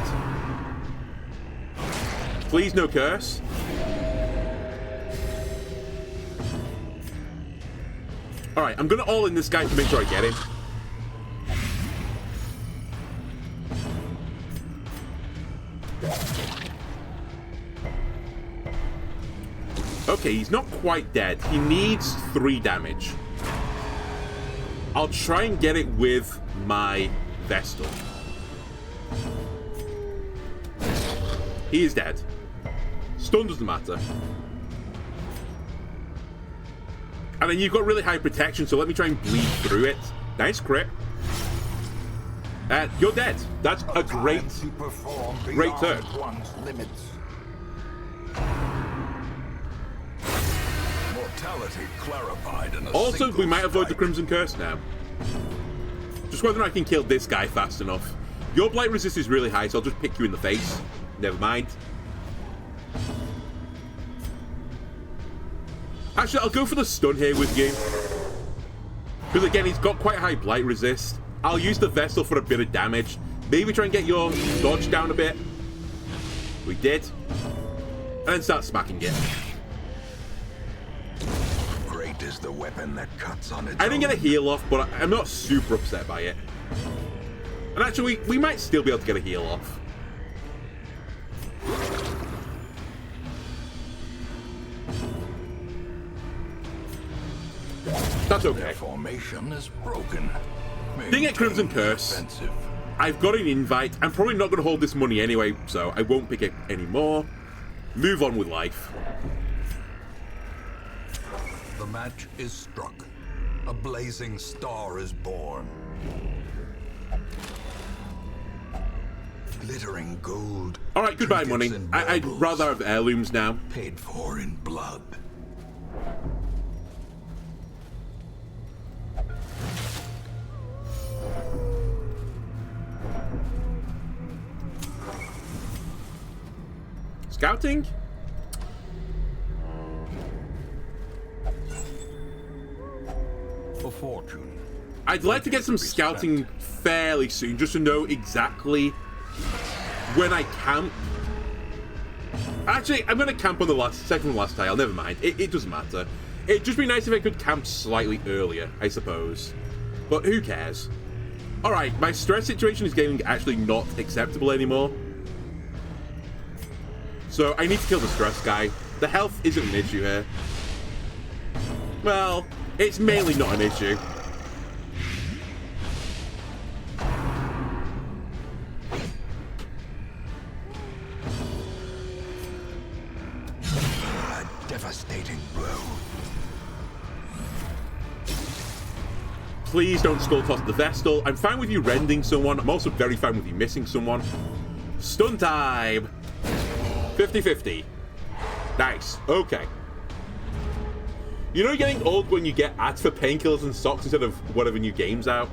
Please, no curse. Alright, I'm gonna all in this guy to make sure I get him. Okay, he's not quite dead. He needs 3 damage. I'll try and get it with my Vestal. He is dead. Stun doesn't matter. And then you've got really high protection, so let me try and bleed through it. Nice crit. You're dead. That's a great turn. Mortality clarified in a Also, we might avoid the strike. Crimson Curse now. Just whether I can kill this guy fast enough. Your blight resist is really high, so I'll just pick you in the face. Never mind. Actually, I'll go for the stun here with you. Because again, he's got quite high blight resist. I'll use the Vestal for a bit of damage. Maybe try and get your dodge down a bit. We did. And then start smacking it. Great is the weapon that cuts on its I didn't get a own. heal off, but I'm not super upset by it. And actually, we might still be able to get a heal off. That's Their okay. formation is broken. Ding it, Crimson Maintain Curse. defensive. I've got an invite. I'm probably not going to hold this money anyway, so I won't pick it anymore. Move on with life. The match is struck. A blazing star is born. Glittering gold. All right, goodbye, money. trinkets and I'd baubles, rather have heirlooms now. paid for in blood. Scouting? A fortune. I'd like to get some scouting fairly soon, just to know exactly when I camp. Actually, I'm going to camp on the second to last tile. Never mind. It doesn't matter. It'd just be nice if I could camp slightly earlier, I suppose. But who cares? Alright, my stress situation is getting actually not acceptable anymore. So I need to kill the stress guy. The health isn't an issue here. Well, it's mainly not an issue. A devastating blow. Please don't skull toss the Vestal. I'm fine with you rending someone. I'm also very fine with you missing someone. Stun time! 50-50. Nice. Okay. You know you're getting old when you get ads for painkillers and socks instead of whatever new game's out?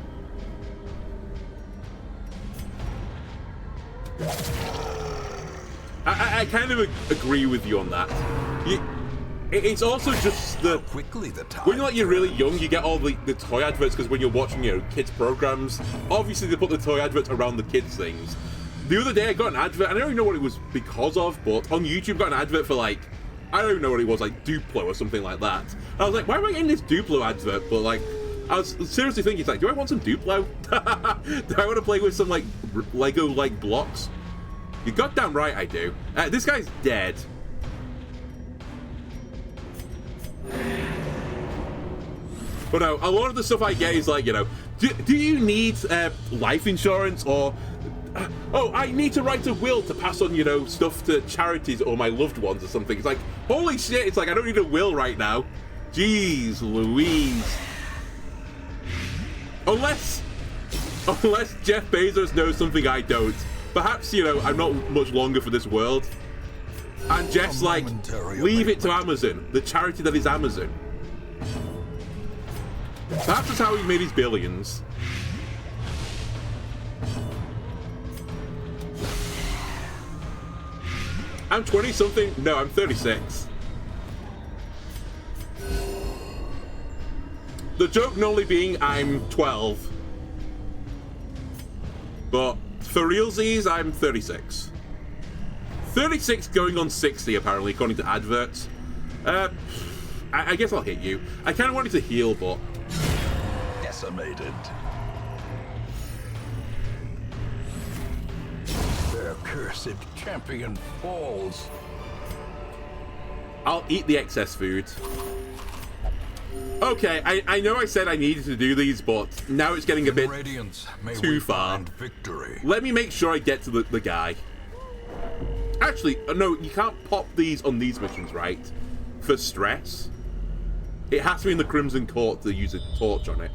I kind of agree with you on that. It's also just the... Quickly the time. When you're really young, you get all the toy adverts because when you're watching, kids programs, obviously they put the toy adverts around the kids things. The other day I got an advert, and I don't even know what it was because of, but on YouTube I got an advert for I don't even know what it was, like Duplo or something like that. And I was like, why am I getting this Duplo advert? But I was seriously thinking, do I want some Duplo? Do I want to play with some Lego-like blocks? You're goddamn right I do. This guy's dead. But no, a lot of the stuff I get is do you need life insurance or... oh, I need to write a will to pass on, stuff to charities or my loved ones or something. It's like, holy shit, it's like, I don't need a will right now. Jeez Louise. Unless Jeff Bezos knows something I don't. Perhaps, I'm not much longer for this world. And Jeff's like, leave it to Amazon, the charity that is Amazon. Perhaps that's how he made his billions. I'm 20-something? No, I'm 36. The joke normally being I'm 12. But for realsies, I'm 36. 36 going on 60, apparently, according to adverts. I guess I'll hit you. I kind of wanted to heal, but... Decimated. Their cursed champion falls. I'll eat the excess food. Okay, I know I said I needed to do these, but now it's getting a bit too far. Victory. Let me make sure I get to the guy. Actually, no, you can't pop these on these missions, right? For stress. It has to be in the Crimson Court to use a torch on it.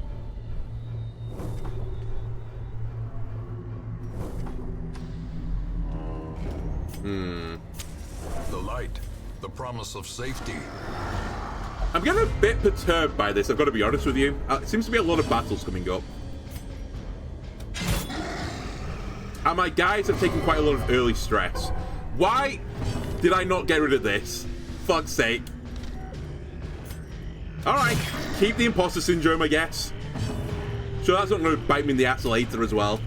The light, the promise of safety. I'm getting a bit perturbed by this, I've got to be honest with you. It seems to be a lot of battles coming up. And my guys have taken quite a lot of early stress. Why did I not get rid of this? Fuck's sake. Alright, keep the imposter syndrome, I guess. Sure, that's not going to bite me in the ass later as well.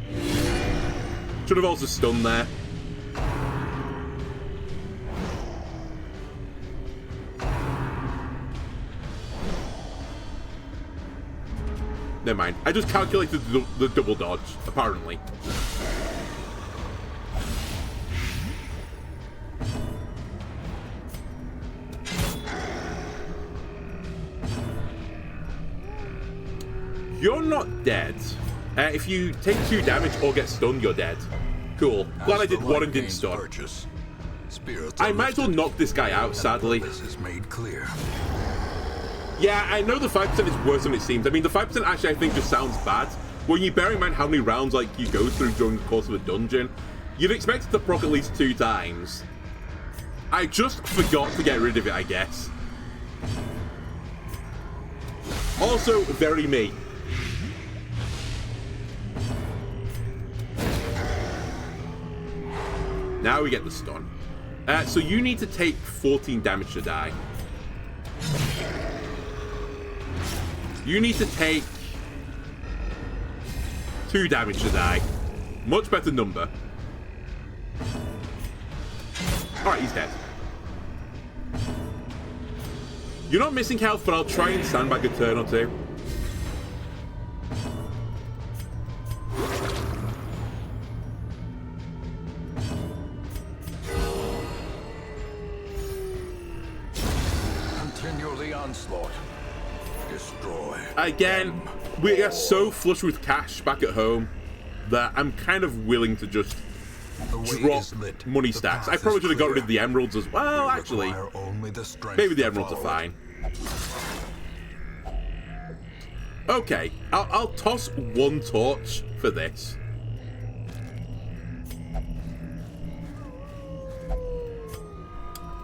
Should have also stunned there. Never mind. I just calculated the double dodge, apparently. You're not dead. If you take 2 damage or get stunned, you're dead. Cool. Glad I did one and didn't stun. I might as well knock this guy out, sadly. This is made clear. Yeah, I know the 5% is worse than it seems. I mean, the 5% actually, I think, just sounds bad. When you bear in mind how many rounds, like, you go through during the course of a dungeon, you'd expect it to proc at least 2 times. I just forgot to get rid of it, I guess. Also, very me. Now we get the stun. So you need to take 14 damage to die. You need to take 2 damage to die. Much better number. Alright, he's dead. You're not missing health, but I'll try and sandbag a turn or 2. Continue the onslaught. Destroy. Again, we are so flush with cash back at home that I'm kind of willing to just drop money stacks. I probably should have got rid of the emeralds as well, actually. Maybe the emeralds are fine. Okay, I'll toss 1 torch for this.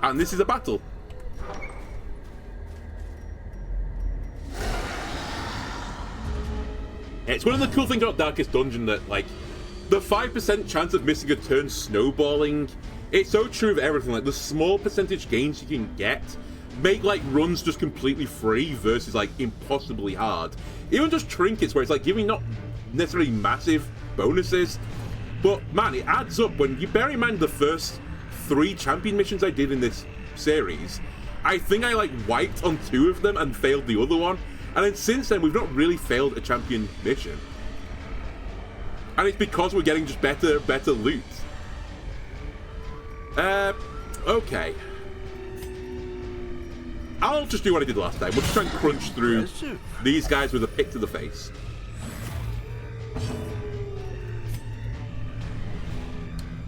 And this is a battle. It's one of the cool things about Darkest Dungeon that, like, the 5% chance of missing a turn snowballing, it's so true of everything. Like, the small percentage gains you can get make, like, runs just completely free versus, like, impossibly hard. Even just trinkets where it's, like, giving not necessarily massive bonuses, but, man, it adds up. When you bear in mind the first 3 champion missions I did in this series, I think I, like, wiped on 2 of them and failed the other one. And then since then, we've not really failed a champion mission. And it's because we're getting just better loot. Okay. I'll just do what I did last time. We'll just try and crunch through these guys with a pick to the face.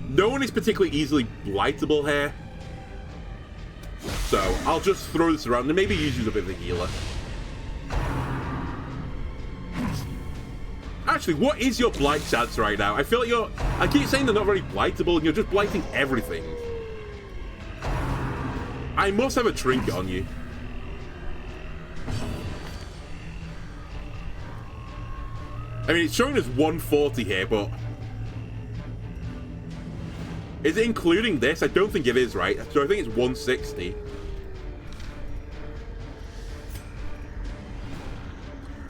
No one is particularly easily blightable here. So, I'll just throw this around and maybe use you a bit of a healer. Actually, what is your blight chance right now? I feel like I keep saying they're not very blightable and you're just blighting everything. I must have a trinket on you. I mean, it's showing us 140 here, but... is it including this? I don't think it is, right? So I think it's 160.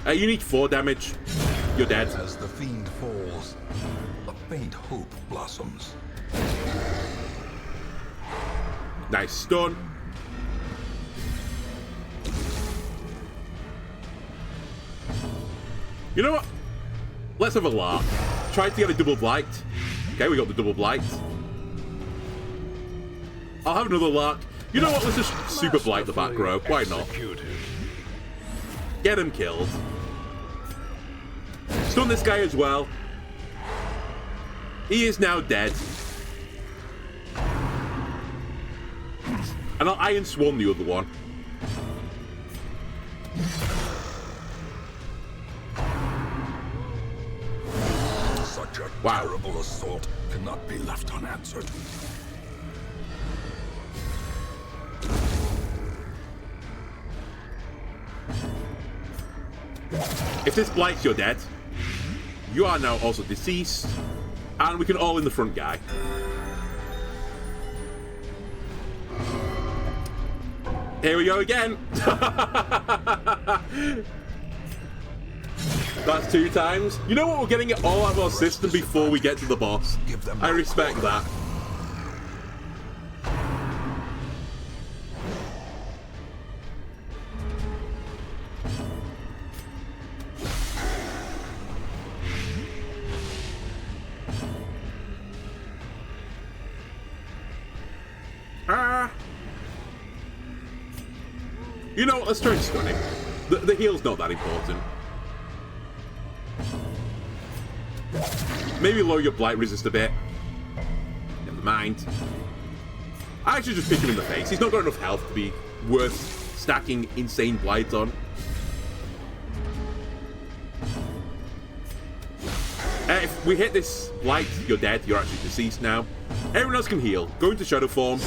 You need 4 damage. You're dead. As the fiend falls, a faint hope blossoms. Nice stun. You know what? Let's have a lark. Try to get a double blight. Okay, we got the double blight. I'll have another lark. You know what? Let's just super blight the back row. Why not? Get him killed. Stun this guy as well. He is now dead. And I'll Iron Swan the other one. Such a Wow. terrible assault cannot be left unanswered. If this blights, you're dead. You are now also deceased. And we can all in the front guy. Here we go again. That's 2 times. You know what? We're getting it all out of our system before we get to the boss. I respect that. You know what? Let's try stunning. The heal's not that important. Maybe lower your blight resist a bit. Never mind. I should just pick him in the face. He's not got enough health to be worth stacking insane blight on. If we hit this blight, you're dead. You're actually deceased now. Everyone else can heal. Go into shadow form.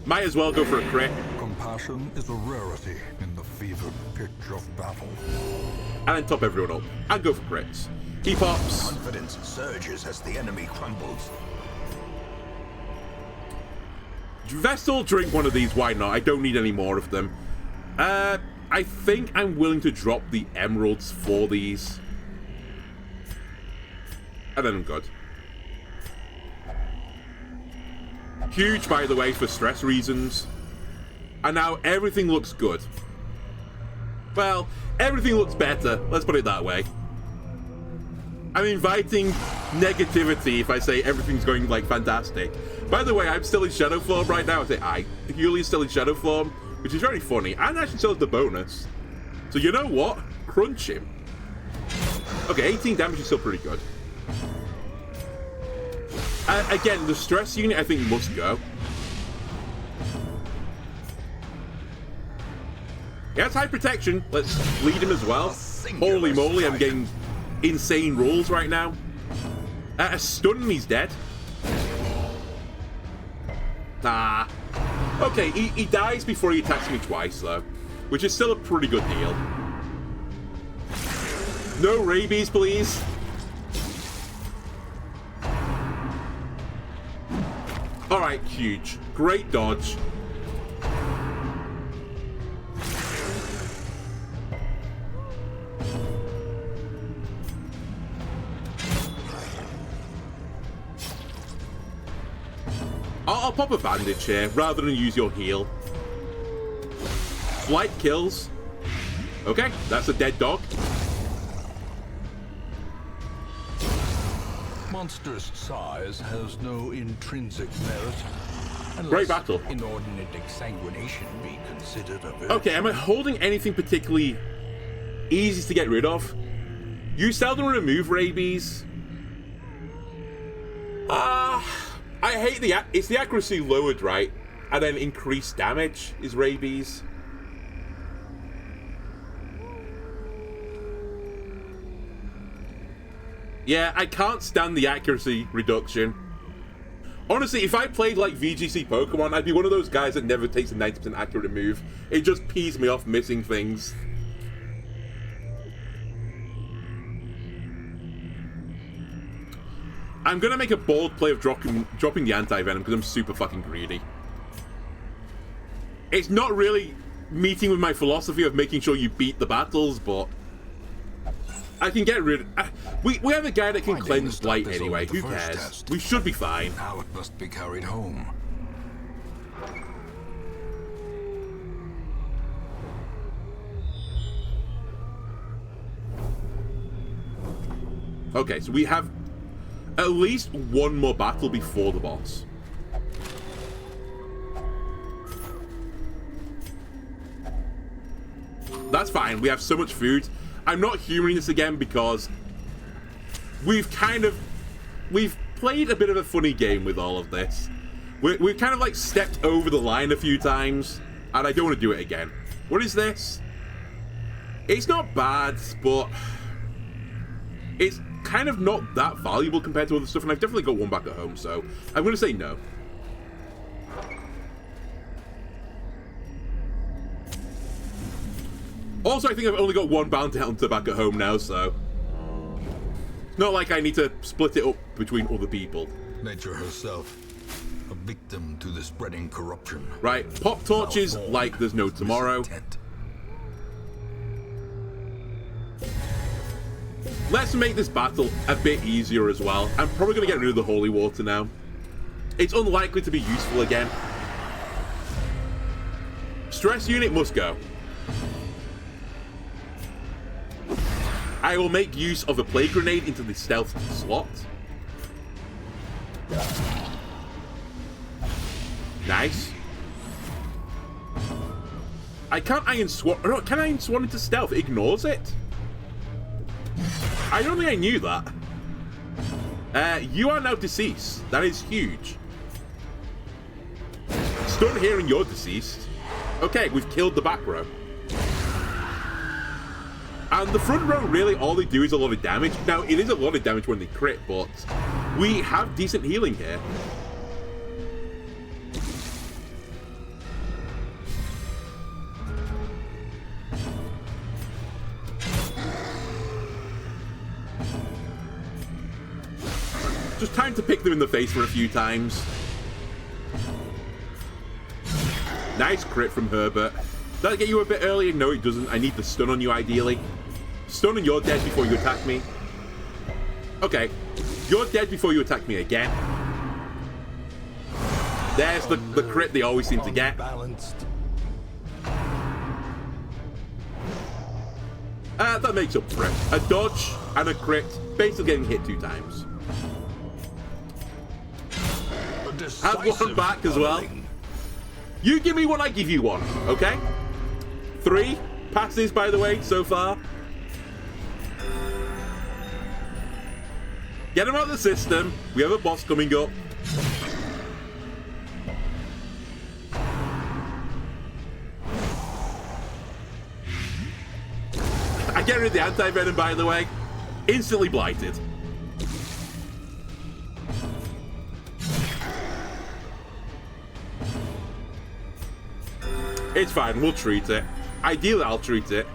Might as well go for a crit. Compassion is a rarity in the fevered pitch of battle. And then top everyone up. And go for crits. He pops. Confidence surges as the enemy crumbles. Vestal, drink one of these. Why not? I don't need any more of them. I think I'm willing to drop the emeralds for these. And then I'm good. Huge, by the way, for stress reasons. And now everything looks good. Well, everything looks better. Let's put it that way. I'm inviting negativity if I say everything's going, like, fantastic. By the way, I'm still in shadow form right now. I say Yuli's still in shadow form, which is very funny. And actually sells the bonus. So you know what? Crunch him. Okay, 18 damage is still pretty good. Again, the stress unit I think must go. He has high protection. Let's bleed him as well. Holy moly, I'm getting insane rolls right now. A stun and he's dead. Ah. Okay, he dies before he attacks me twice, though. Which is still a pretty good deal. No rabies, please. Alright, huge. Great dodge. I'll pop a bandage here, rather than use your heal. Blight kills. Okay, that's a dead dog. Monstrous size has no intrinsic merit. Great battle. Inordinate exsanguination be considered a virtue. Okay, am I holding anything particularly easy to get rid of? You seldom remove rabies. I hate it's the accuracy lowered, right? And then increased damage is rabies. Yeah, I can't stand the accuracy reduction. Honestly, if I played like VGC Pokemon, I'd be one of those guys that never takes a 90% accurate move. It just pees me off missing things. I'm gonna make a bold play of dropping the anti-venom because I'm super fucking greedy. It's not really meeting with my philosophy of making sure you beat the battles, but I can get rid. We have a guy that can Finding cleanse the stuff blight is anyway. only the Who first cares? test. We should be fine. Now it must be carried home. Okay, so we have at least one more battle before the boss. That's fine. We have so much food. I'm not humoring this again because we've played a bit of a funny game with all of this. We've kind of like stepped over the line a few times, and I don't want to do it again. What is this? It's not bad, but it's kind of not that valuable compared to other stuff, and I've definitely got one back at home, so I'm going to say no. Also, I think I've only got one bounty hunter back at home now, so it's not like I need to split it up between other people. Nature herself, a victim to the spreading corruption. Right, pop torches like there's no tomorrow. Let's make this battle a bit easier as well. I'm probably going to get rid of the holy water now. It's unlikely to be useful again. Stress unit must go. I will make use of a plague grenade into the stealth slot. Nice. I can't Iron Swan. No, can Iron Swan into stealth? It ignores it. I don't think I knew that. You are now deceased. That is huge. Stun here and you're deceased. Okay, we've killed the back row. And the front row, really, all they do is a lot of damage. Now, it is a lot of damage when they crit, but we have decent healing here. Just time to pick them in the face for a few times. Nice crit from Herbert. Does that get you a bit earlier? No, it doesn't. I need the stun on you, ideally. Stun and you're dead before you attack me. Okay. You're dead before you attack me again. There's the crit they always seem to get. That makes up for it. A dodge and a crit, basically getting hit 2 times. Have one back as well. You give me one, I give you one, okay? 3 passes, by the way, so far. Get him out of the system. We have a boss coming up. I get rid of the anti-venom, by the way. Instantly blighted. It's fine, we'll treat it. Ideally, I'll treat it.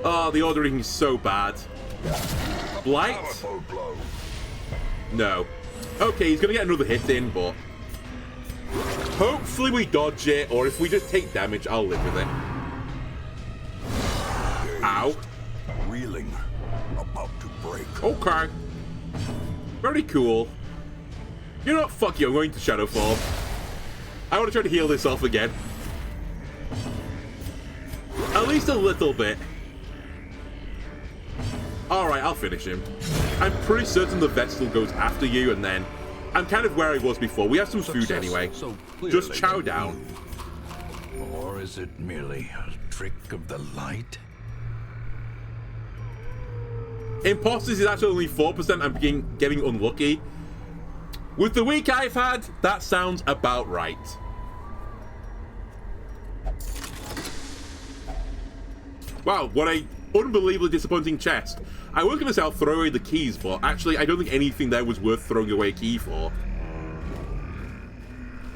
Oh, the ordering is so bad. Blight? No. Okay, he's gonna get another hit in, but hopefully we dodge it, or if we just take damage, I'll live with it. Ow. Reeling, about to break. Okay. Very cool. You know what? Fuck you, I'm going to Shadowfall. I want to try to heal this off again. At least a little bit. Alright, I'll finish him. I'm pretty certain the Vestal goes after you, and then I'm kind of where I was before. We have some food anyway. So just chow down. Or is it merely a trick of the light? Imposters is actually only 4%. I'm getting unlucky. With the week I've had, that sounds about right. Wow, what a unbelievably disappointing chest. I was going to say I'll throw away the keys, but actually I don't think anything there was worth throwing away a key for.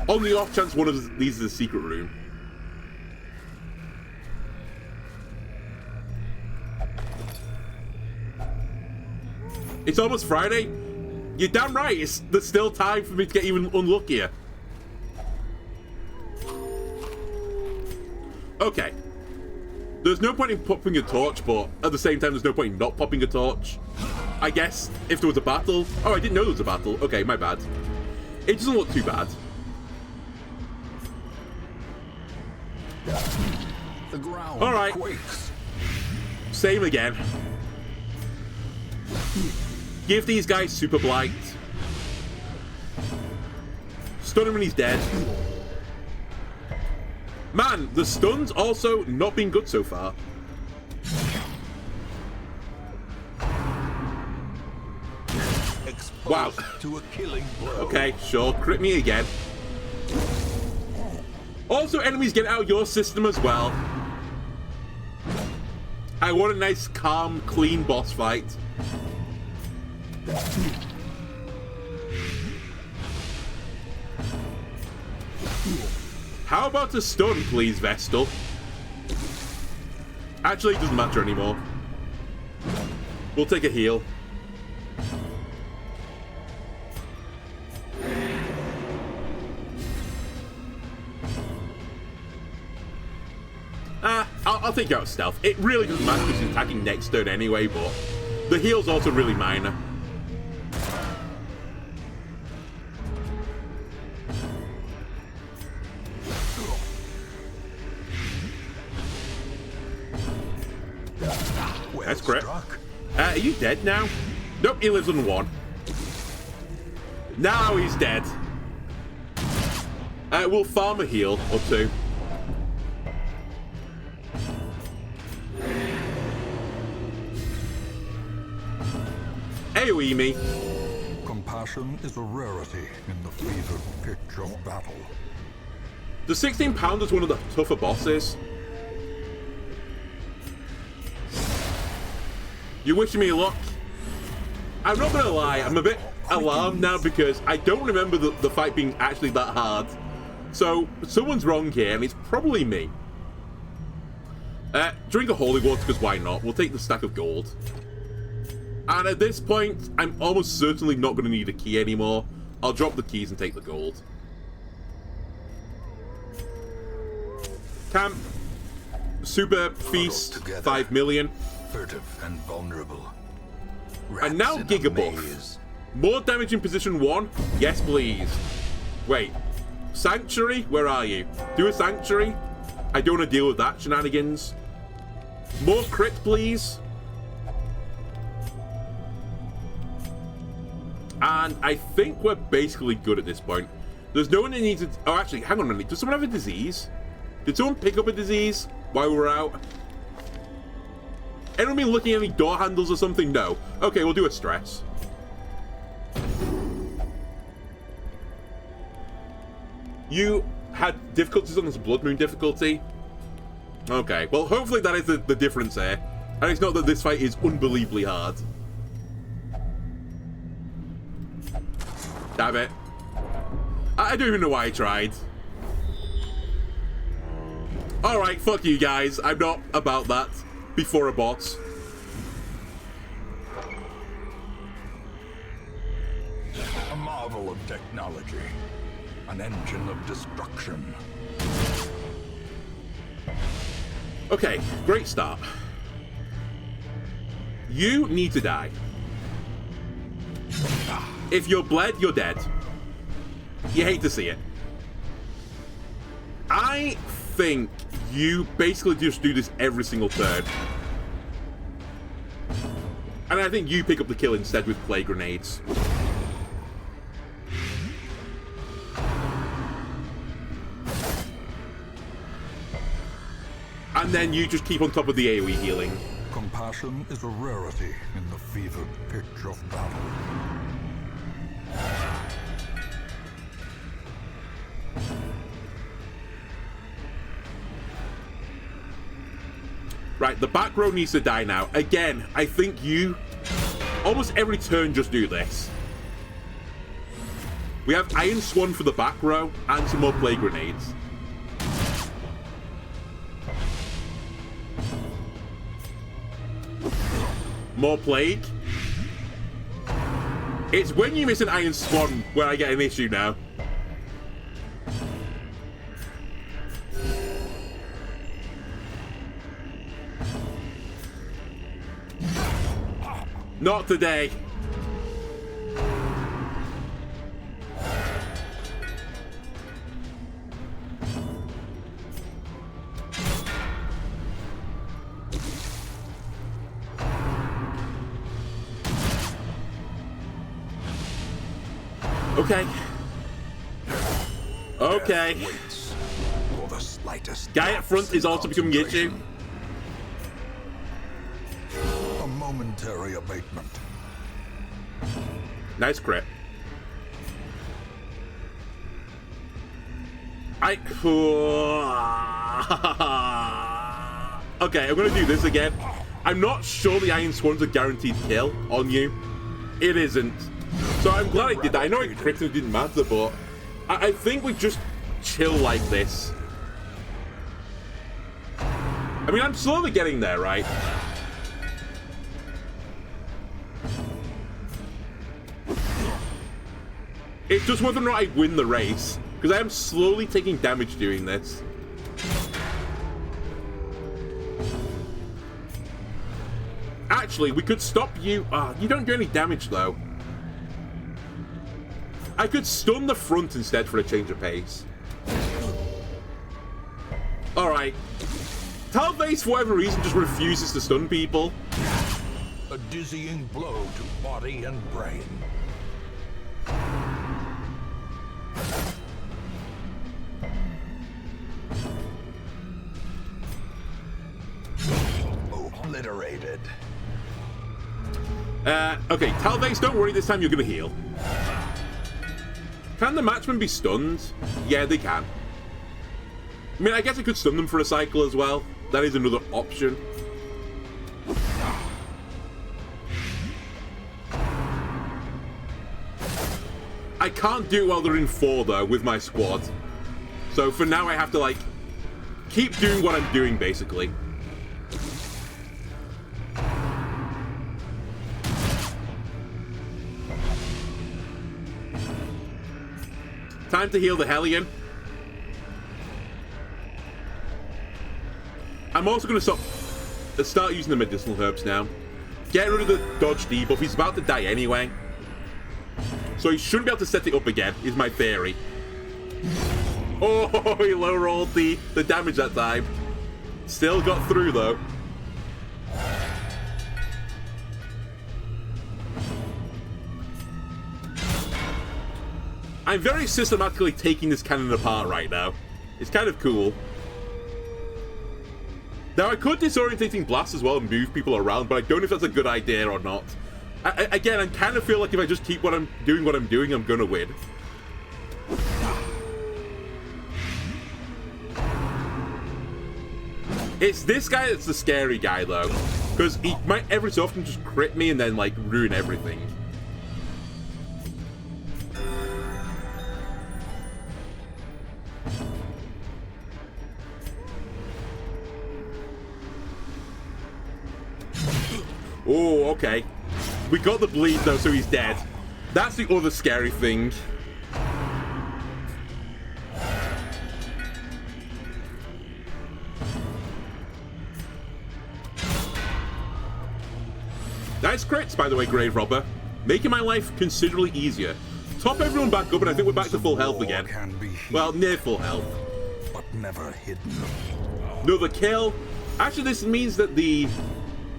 On the off chance one of these is a secret room. It's almost Friday. You're damn right, there's still time for me to get even unluckier. Okay. There's no point in popping a torch, but at the same time, there's no point in not popping a torch. I guess if there was a battle. Oh, I didn't know there was a battle. Okay, my bad. It doesn't look too bad. The ground All right. quakes. Same again. Give these guys Super Blight. Stun him when he's dead. Man, the stun's also not been good so far. Wow. To a killing blow. Okay, sure. Crit me again. Also, enemies get out of your system as well. I want a nice, calm, clean boss fight. How about a stun, please, Vestal? Actually, it doesn't matter anymore. We'll take a heal. I'll take you out of stealth. It really doesn't matter because he's attacking next turn anyway, but the heal's also really minor. That's correct. Are you dead now? Nope, he lives on 1. Now he's dead. We'll farm a heal or 2. AoE me. Compassion is a rarity in the fevered pitch of battle. The 16-pounder is one of the tougher bosses. You're wishing me luck. I'm not gonna lie, I'm a bit alarmed now because I don't remember the fight being actually that hard. So, someone's wrong here, and it's probably me. Drink a holy water, because why not? We'll take the stack of gold. And at this point, I'm almost certainly not going to need a key anymore. I'll drop the keys and take the gold. Camp. Super Feast, 5 million. Furtive and vulnerable. And now Giga Buff. More damage in position 1? Yes, please. Wait. Sanctuary? Where are you? Do a Sanctuary? I don't want to deal with that shenanigans. More crit, please. And I think we're basically good at this point. There's no one that needs to... Oh, actually, hang on a minute. Does someone have a disease? Did someone pick up a disease while we were out? Anyone been looking at any door handles or something? No. Okay, we'll do a stress. You had difficulties on this Blood Moon difficulty? Okay, well, hopefully that is the difference here. And it's not that this fight is unbelievably hard. Damn it. I don't even know why I tried. Alright, fuck you guys. I'm not about that. Before a boss. A marvel of technology. An engine of destruction. Okay, great start. You need to die. If you're bled, you're dead. You hate to see it. I think you basically just do this every single turn. And I think you pick up the kill instead with Plague Grenades. And then you just keep on top of the AoE healing. Compassion is a rarity in the fevered pitch of battle. Right, the back row needs to die now. Again, I think you, almost every turn, just do this. We have Iron Swan for the back row and some more Plague Grenades. More Plague. It's when you miss an Iron Swan where I get an issue now. Not today. Okay. Okay. Waits for the slightest Guy at front is also becoming itchy. A momentary abatement. Nice crit. Okay, I'm gonna do this again. I'm not sure the Iron Swan's a guaranteed kill on you. It isn't. So I'm glad I did that. I know it crit and it didn't matter, but I think we just chill like this. I mean, I'm slowly getting there, right? It's just whether or not I win the race, because I am slowly taking damage doing this. Actually, we could stop you. You don't do any damage, though. I could stun the front instead for a change of pace. Alright. Talvez, for whatever reason, just refuses to stun people. A dizzying blow to body and brain. Obliterated. Okay, Talvez, don't worry, this time you're gonna heal. Can the matchman be stunned? Yeah, they can. I mean, I guess I could stun them for a cycle as well. That is another option. I can't do it while they're in 4, though, with my squad. So for now, I have to, like, keep doing what I'm doing, basically. Time to heal the Hellion. I'm also going to start using the medicinal herbs now. Get rid of the dodge debuff. He's about to die anyway. So he shouldn't be able to set it up again, is my theory. Oh, he low rolled the damage that time. Still got through, though. I'm very systematically taking this cannon apart right now. It's kind of cool. Now, I could disorientating blast as well and move people around, but I don't know if that's a good idea or not. Again, I kind of feel like if I just keep what I'm doing, I'm gonna win. It's this guy that's the scary guy, though. Because he might every so often just crit me and then, like, ruin everything. Oh, okay. We got the bleed, though, so he's dead. That's the other scary thing. Nice crits, by the way, Grave Robber. Making my life considerably easier. Top everyone back up, and I think we're back to full health again. Well, near full health. But never hidden. Another kill. Actually, this means that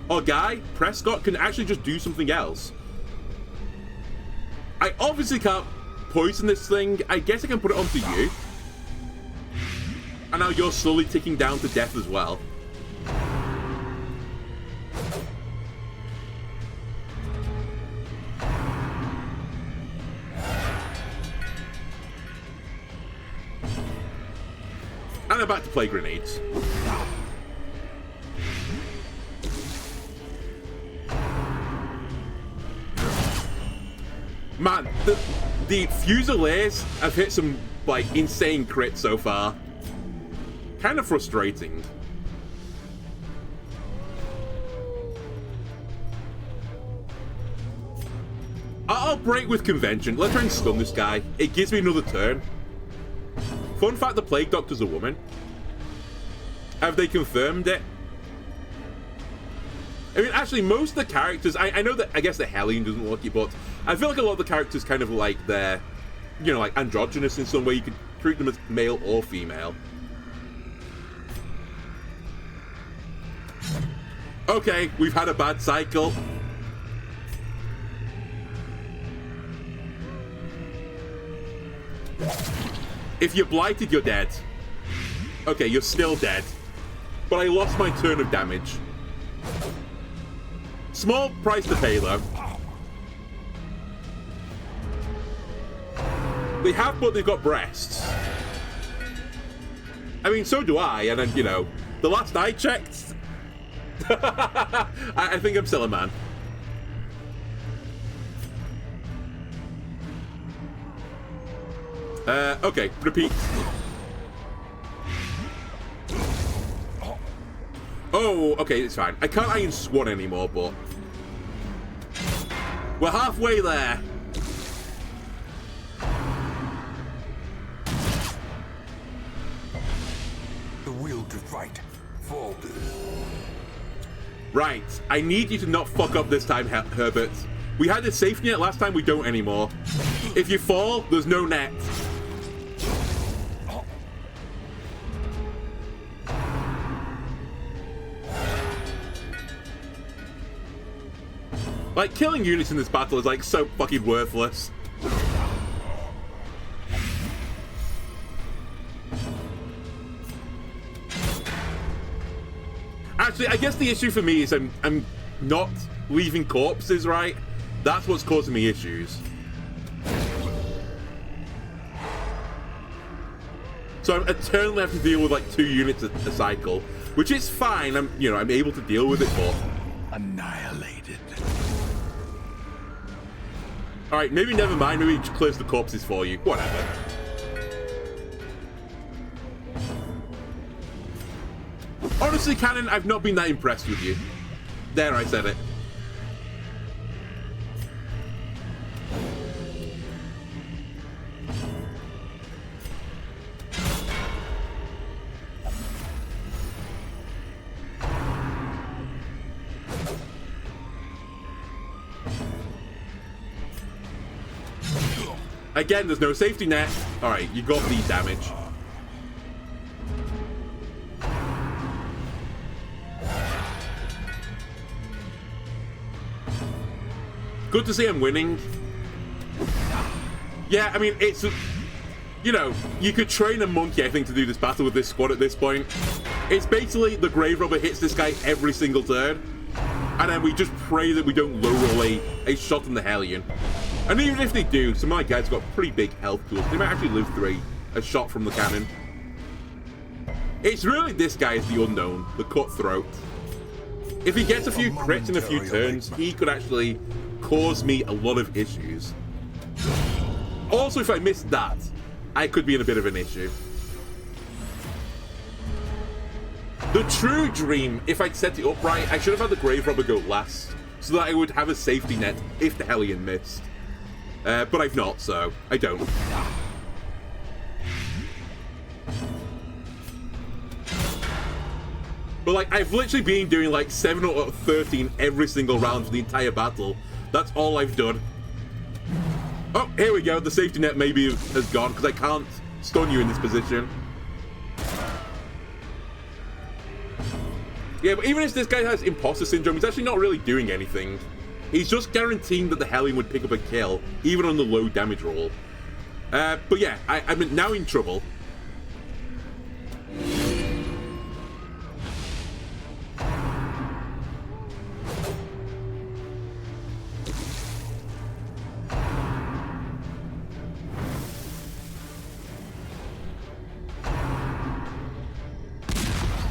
our guy, Prescott, can actually just do something else. I obviously can't poison this thing. I guess I can put it onto you. And now you're slowly ticking down to death as well. And I'm back to play grenades. Man, the Fusiliers have hit some, like, insane crits so far. Kind of frustrating. I'll break with convention. Let's try and stun this guy. It gives me another turn. Fun fact, the Plague Doctor's a woman. Have they confirmed it? I mean, actually, most of the characters, I know that, I guess the Hellion doesn't look it, but I feel like a lot of the characters kind of like they're, you know, like androgynous in some way. You could treat them as male or female. Okay, we've had a bad cycle. If you're blighted, you're dead. Okay, you're still dead. But I lost my turn of damage. Small price to pay, though. They have, but they've got breasts. I mean, so do I, and then, you know, the last I checked, I think I'm still a man. Okay, repeat. Oh, okay, it's fine. I can't Iron Swan anymore, but we're halfway there. The will to fight falters. Right, I need you to not fuck up this time, Herbert. We had a safety net last time, we don't anymore. If you fall, there's no net. Like, killing units in this battle is, like, so fucking worthless. Actually, I guess the issue for me is I'm not leaving corpses, right? That's what's causing me issues. So I'm eternally having to deal with, like, 2 units a cycle, which is fine. I'm able to deal with it, but... Annihilated. Alright, maybe never mind. Maybe it just clears the corpses for you. Whatever. Honestly, Cannon, I've not been that impressed with you. There, I said it. Again, there's no safety net. Alright, you got the damage. Good to see I'm winning. Yeah, I mean, it's... You know, you could train a monkey, I think, to do this battle with this squad at this point. It's basically the Grave Robber hits this guy every single turn. And then we just pray that we don't low roll a shot from the Hellion. And even if they do, some of my guys got pretty big health tools. They might actually live through a shot from the cannon. It's really this guy is the unknown, the cutthroat. If he gets a few crits in a few turns, he could actually cause me a lot of issues. Also, if I miss that, I could be in a bit of an issue. The true dream, if I'd set it up right, I should have had the Grave Robber go last, so that I would have a safety net if the Hellion missed. But I've not, so I don't. But like, I've literally been doing like 7 or 13 every single round for the entire battle. That's all I've done. Oh, here we go. The safety net maybe has gone, because I can't stun you in this position. Yeah, but even if this guy has imposter syndrome, he's actually not really doing anything. He's just guaranteeing that the Hellion would pick up a kill, even on the low damage roll. But yeah, I'm now in trouble.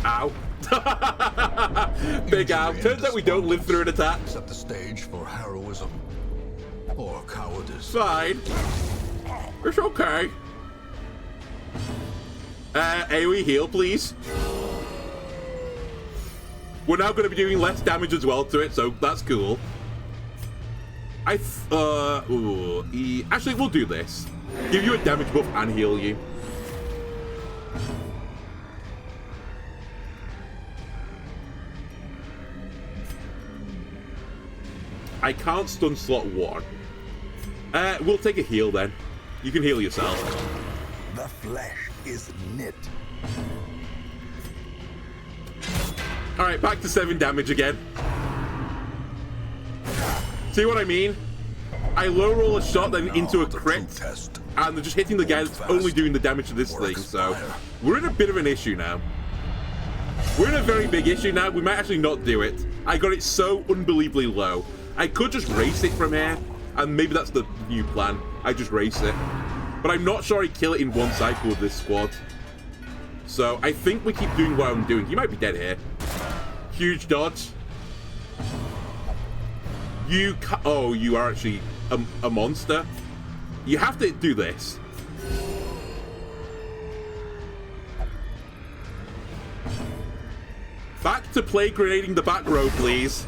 Ow. Big ow. Turns out we don't live through an attack. Set the stage for heroism or cowardice. Fine. It's okay. AoE heal, please. We're now going to be doing less damage as well to it, so that's cool. Actually, we'll do this. Give you a damage buff and heal you. I can't stun slot 1. We'll take a heal then. You can heal yourself. The flesh is knit. Alright, back to 7 damage again. See what I mean? I low roll a shot, then into a crit, and they're just hitting the guy that's only doing the damage to this thing, so we're in a bit of an issue now. We're in a very big issue now. We might actually not do it. I got it so unbelievably low. I could just race it from here, and maybe that's the new plan. I just race it. But I'm not sure I kill it in one cycle with this squad. So I think we keep doing what I'm doing. He might be dead here. Huge dodge. Oh, you are actually a monster. You have to do this. Back to play grenading the back row, please.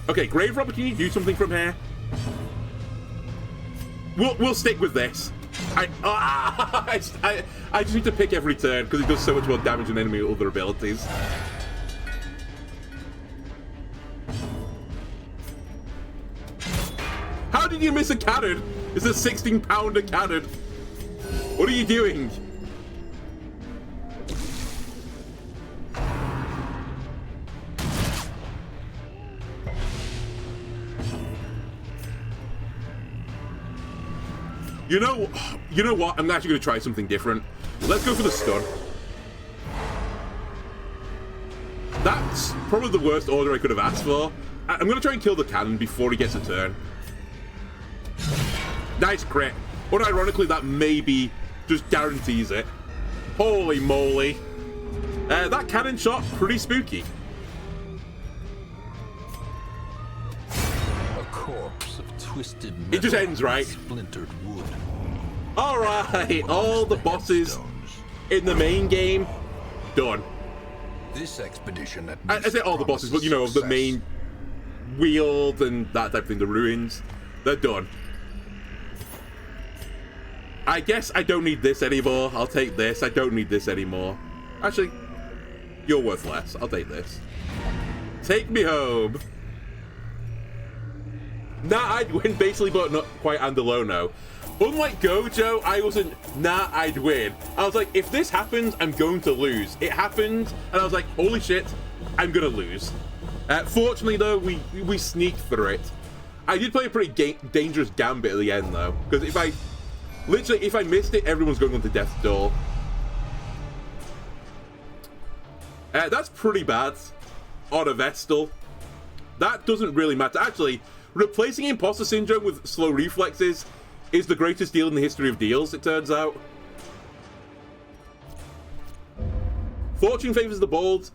Okay, Grave Robber, can you do something from here? We'll stick with this. I just need to pick every turn because it does so much more damage than enemy with other abilities. How did you miss a cannon? It's a 16-pounder cannon. What are you doing? You know what? I'm actually going to try something different. Let's go for the stun. That's probably the worst order I could have asked for. I'm going to try and kill the cannon before he gets a turn. Nice crit. Unironically, that maybe just guarantees it. Holy moly. That cannon shot, pretty spooky. A corpse of twisted metal. It just ends, right? Splintered wood. Alright, all the bosses in the main game, done. This expedition at I say all the bosses, but you know, the main Weald and that type of thing, the ruins, they're done. I guess I don't need this anymore. I'll take this. I don't need this anymore. Actually, you're worth less. I'll take this. Take me home. Nah, I'd win basically, but not quite Andalono. Unlike Gojo, I wasn't, nah, I'd win. I was like, if this happens, I'm going to lose. It happened, and I was like, holy shit, I'm going to lose. Fortunately, though, we sneaked through it. I did play a pretty dangerous gambit at the end, though. Because if I missed it, everyone's going on to death's door. That's pretty bad on a Vestal. That doesn't really matter. Actually, replacing Imposter Syndrome with slow reflexes is the greatest deal in the history of deals, it turns out. Fortune favors the bold.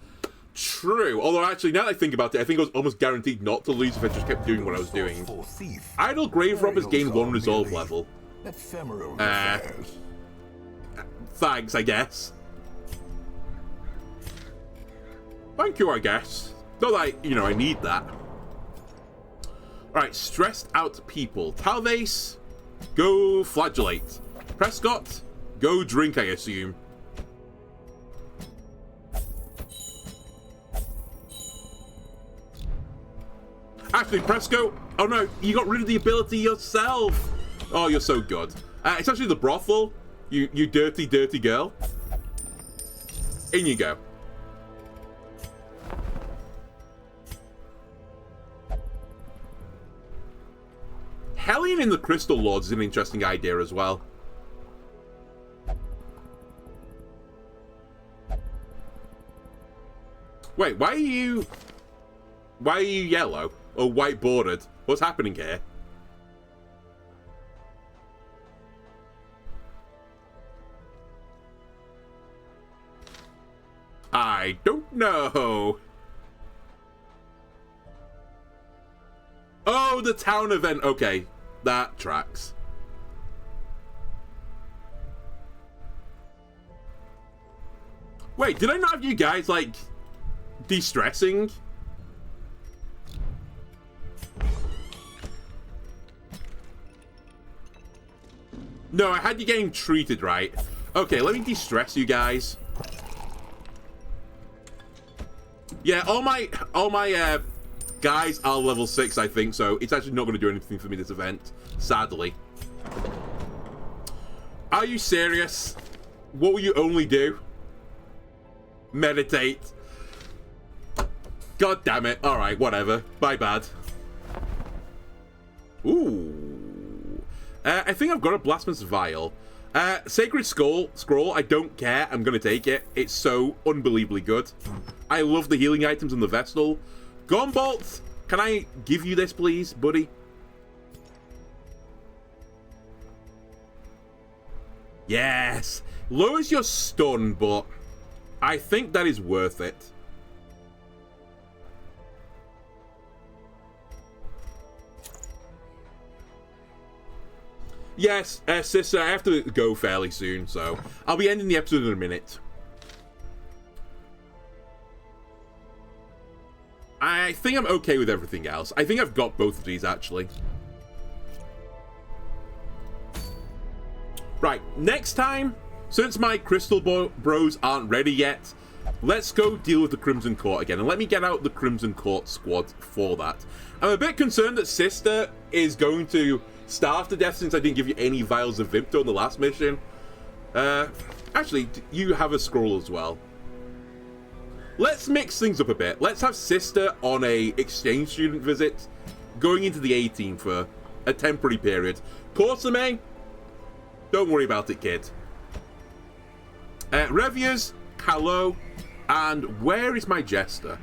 True. Although, actually, now that I think about it, I think I was almost guaranteed not to lose if I just kept doing what I was doing. Idle Grave Robbers gain 1 resolve level. Thanks, I guess. Thank you, I guess. Not that, you know, I need that. Alright, stressed out people. Talvez, go flagellate. Prescott, go drink, I assume. Actually, Presco, oh no, you got rid of the ability yourself. Oh, you're so good. It's actually the brothel, you dirty, dirty girl. In you go. Hellion in the Crystal Lords is an interesting idea as well. Wait, why are you yellow? Or white bordered? What's happening here? I don't know. Oh, the town event. Okay, that tracks. Wait, did I not have you guys, like, de-stressing? No, I had you getting treated right. Okay, let me de-stress you guys. Yeah, all my guys are level 6, I think, so it's actually not going to do anything for me this event, sadly. Are you serious? What will you only do? Meditate. God damn it. Alright, whatever. My bad. Ooh. I think I've got a Blasphemous Vial. Sacred Scroll, I don't care. I'm going to take it. It's so unbelievably good. I love the healing items in the Vestal. Gunbolt, can I give you this, please, buddy? Yes. Lowers your stun, but I think that is worth it. Yes, sister, I have to go fairly soon, so I'll be ending the episode in a minute. I think I'm okay with everything else. I think I've got both of these, actually. Right, next time, since my Crystal Bros aren't ready yet, let's go deal with the Crimson Court again, and let me get out the Crimson Court squad for that. I'm a bit concerned that Sister is going to starve to death since I didn't give you any vials of Vimto in the last mission. Actually, you have a scroll as well. Let's mix things up a bit. Let's have Sister on a exchange student visit, going into the 18 for a temporary period. Corsame, don't worry about it, kid. Reviers, Calo, and where is my Jester?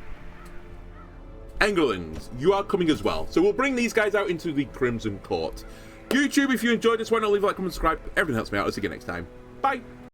Engerland, you are coming as well. So we'll bring these guys out into the Crimson Court. YouTube, if you enjoyed this one, I'll leave a like, comment, subscribe. Everything helps me out. I'll see you next time. Bye.